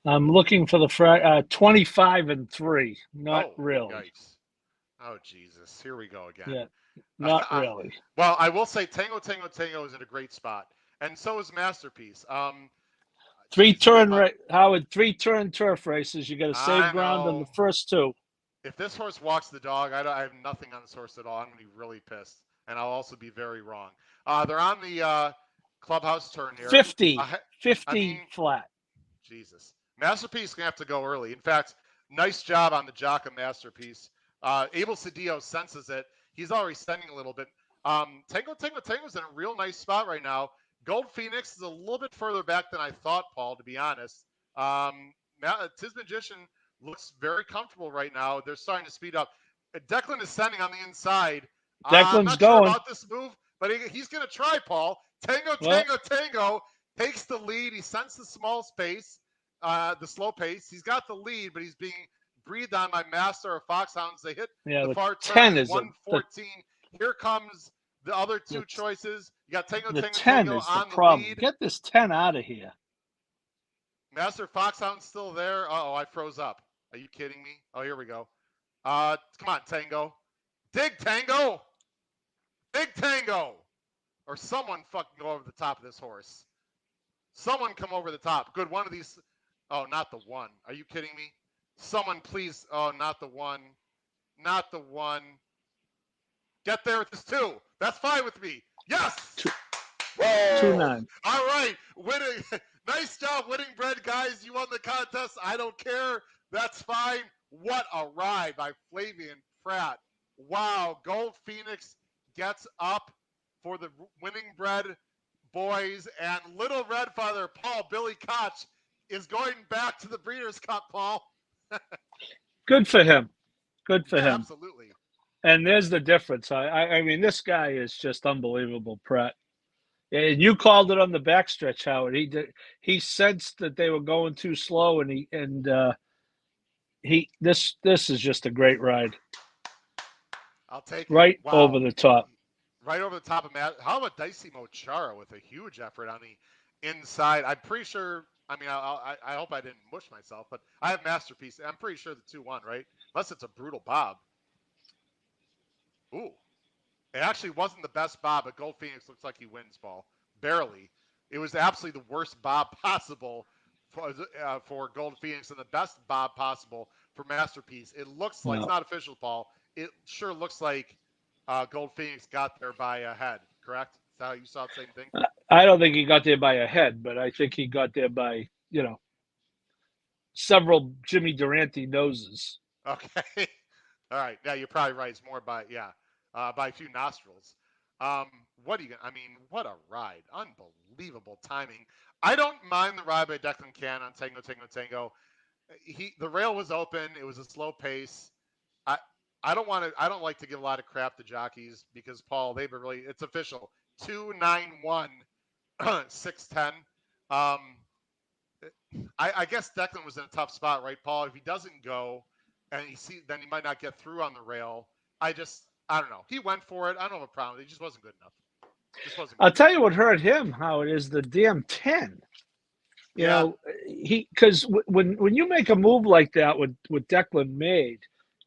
I'm looking for the 25-3. Not really. Yikes. Oh, Jesus. Here we go again. Yeah, not really. Well, I will say Tango Tango Tango is in a great spot, and so is Masterpiece. Howard, 3-turn turf races. You got to save ground on the first 2. If this horse walks the dog, I have nothing on this horse at all. I'm going to be really pissed, and I'll also be very wrong. They're on the clubhouse turn here. 50 flat. Jesus. Masterpiece is going to have to go early. In fact, nice job on the jock of Masterpiece. Abel Cedillo senses it. He's already sending a little bit. Tango Tango Tango's in a real nice spot right now. Gold Phoenix is a little bit further back than I thought, Paul, to be honest. Tis Magician looks very comfortable right now. They're starting to speed up. Declan is sending on the inside. I'm not sure about this move, but he's going to try, Paul. Tango Tango takes the lead. He sends the small space, the slow pace. He's got the lead, but he's being breathed on by Master of Foxhounds. They hit the far turn, 114. Here comes the other 2 choices. You got Tango Tango Tango on the lead. Get this 10 out of here. Master Foxhound's still there. Uh-oh, I froze up. Are you kidding me? Oh, here we go. Come on, Tango. Dig Tango. Big Tango. Or someone fucking go over the top of this horse. Someone come over the top. Good, one of these. Oh, not the one. Are you kidding me? Someone please. Oh, not the one. Not the one. Get there with this 2. That's fine with me. Yes. 2-9. All right. Winning. Nice job, Winning Bread, guys. You won the contest. I don't care. That's fine. What a ride by Flavian Pratt. Wow. Gold Phoenix gets up for the Winning Bread boys, and Little Red Feather, Paul Billy Koch, is going back to the Breeders' Cup, Paul. Good for him. Good for him. Absolutely. And there's the difference. I mean, this guy is just unbelievable, Pratt. And you called it on the backstretch, Howard. He sensed that they were going too slow, and this is just a great ride. I'll take it. Right over the top. Right over the top of Matt. How about Dicey Mochara with a huge effort on the inside? I'm pretty sure. I mean, I hope I didn't mush myself, but I have Masterpiece. I'm pretty sure the 2-1, right? Unless it's a brutal bob. Ooh. It actually wasn't the best bob, but Gold Phoenix looks like he wins, Paul. Barely. It was absolutely the worst bob possible for Gold Phoenix and the best bob possible for Masterpiece. It looks like, it's not official, Paul. It sure looks like Gold Phoenix got there by a head, correct? Is that how you saw the same thing? I don't think he got there by a head, but I think he got there by, several Jimmy Durante noses. Okay. All right. Yeah, you're probably right. It's more by a few nostrils. What a ride. Unbelievable timing. I don't mind the ride by Declan Can on Tango Tango Tango. The rail was open. It was a slow pace. I don't like to give a lot of crap to jockeys because, Paul, they've been really, it's official. 291 610. I guess Declan was in a tough spot, right, Paul? If he doesn't go and then he might not get through on the rail. I don't know. He went for it. I don't have a problem. He just wasn't good enough. I'll tell you what hurt him, Howard, is the damn 10. You know, because when you make a move like that, what Declan made,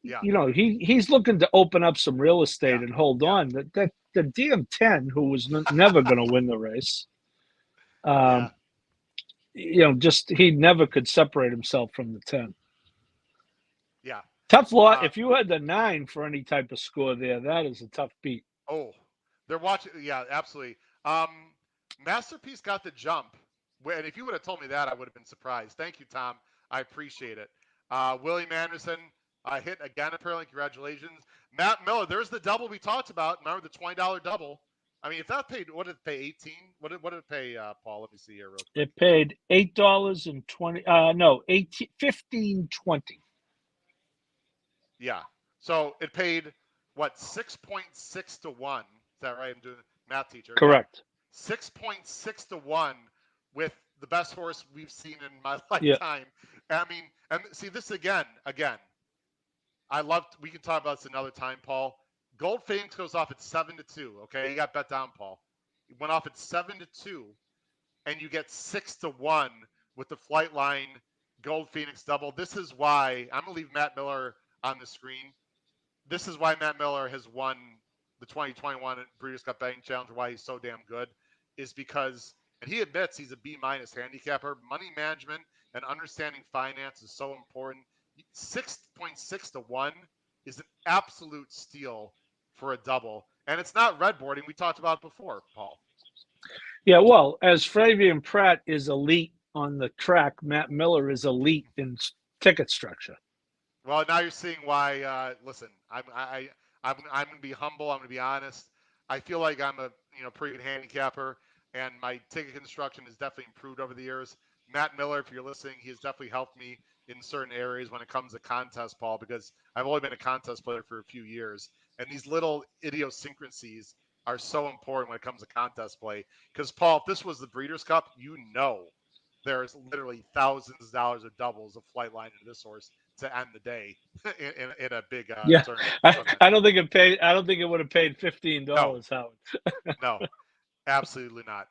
Yeah. he's looking to open up some real estate Yeah. and hold Yeah. on. That the DM10, who was never going to win the race, Yeah. just he never could separate himself from the 10. Yeah. Tough lot. If you had the 9 for any type of score there, that is a tough beat. Oh, they're watching. Yeah, absolutely. Masterpiece got the jump. And if you would have told me that, I would have been surprised. Thank you, Tom. I appreciate it. William Anderson hit again, apparently. Congratulations. Matt Miller, there's the double we talked about. Remember the $20 double? I mean, if that paid, what did it pay? 18? What did it pay, Paul? Let me see here real quick. It paid $8.20. No, 15.20. Yeah. So it paid what 6.6 to 1. Is that right? I'm doing math teacher. Correct. Yeah. 6.6 to 1 with the best horse we've seen in my Yeah. lifetime. I mean, and see this again. I loved we can talk about this another time, Paul. Gold Phoenix goes off at 7-2. Okay, you got bet down, Paul. It went off at 7-2, and you get 6-1 with the Flightline Gold Phoenix double. This is why I'm gonna leave Matt Miller on the screen. This is why Matt Miller has won the 2021 Breeders' Cup Betting Challenge. Why he's so damn good is because, and he admits he's a B- handicapper. Money management and understanding finance is so important. 6.6 to 1 is an absolute steal for a double, and it's not red boarding. We talked about it before, Paul. Yeah, well, as Flavian Pratt is elite on the track, Matt Miller is elite in ticket structure. Well, now you're seeing why. Listen, I'm going to be humble. I'm going to be honest. I feel like I'm a pretty good handicapper, and my ticket construction has definitely improved over the years. Matt Miller, if you're listening, he has definitely helped me in certain areas when it comes to contest, Paul, because I've only been a contest player for a few years, and these little idiosyncrasies are so important when it comes to contest play. Because Paul, if this was the Breeders' Cup, there's literally thousands of dollars of doubles of Flightline into this horse to end the day in a big tournament. I don't think it paid. I don't think it would have paid $15, Howard. No, absolutely not.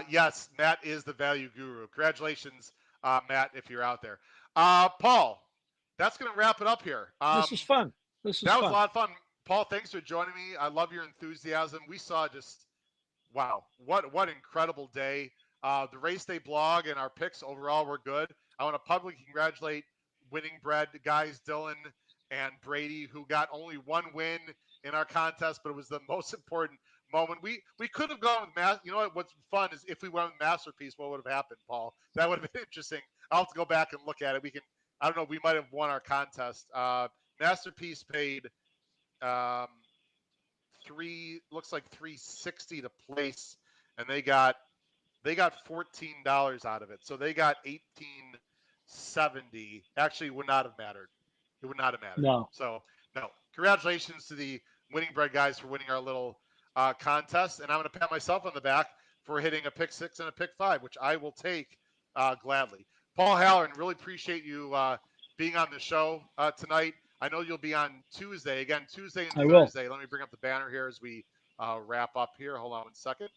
Yes, Matt is the value guru. Congratulations, Matt, if you're out there. Paul, that's going to wrap it up here. This was fun. That was a lot of fun. Paul, thanks for joining me. I love your enthusiasm. We saw just, wow, what incredible day. The race day blog and our picks overall were good. I want to publicly congratulate Winning Bread guys, Dylan and Brady, who got only one win in our contest, but it was the most important moment. We could have gone with what's fun is if we went with Masterpiece, what would have happened, Paul? That would have been interesting. I'll have to go back and look at it. I don't know, we might have won our contest. Masterpiece paid looks like $360 to place, and they got $14 out of it. So they got $18.70. Actually, it would not have mattered. It would not have mattered. No. So no. Congratulations to the Winning Bread guys for winning our little contest, and I'm going to pat myself on the back for hitting a pick 6 and a pick 5, which I will take gladly. Paul Halloran, really appreciate you being on the show tonight. I know you'll be on Tuesday again, Tuesday and Thursday. Let me bring up the banner here as we wrap up here. Hold on one second.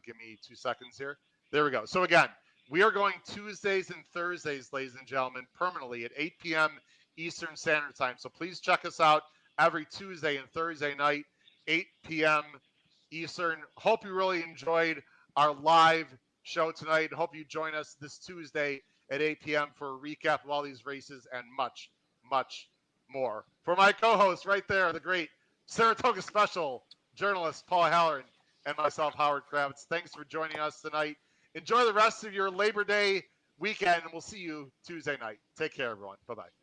Give me 2 seconds here. There we go. So again, we are going Tuesdays and Thursdays, ladies and gentlemen, permanently at 8 p.m. Eastern Standard Time. So please check us out every Tuesday and Thursday night, 8 p.m. Eastern. Hope you really enjoyed our live show tonight. Hope you join us this Tuesday at 8 p.m. for a recap of all these races and much, much more. For my co-host right there, the great Saratoga Special journalist Paul Halloran, and myself, Howard Kravitz. Thanks for joining us tonight. Enjoy the rest of your Labor Day weekend, and we'll see you Tuesday night. Take care, everyone. Bye-bye.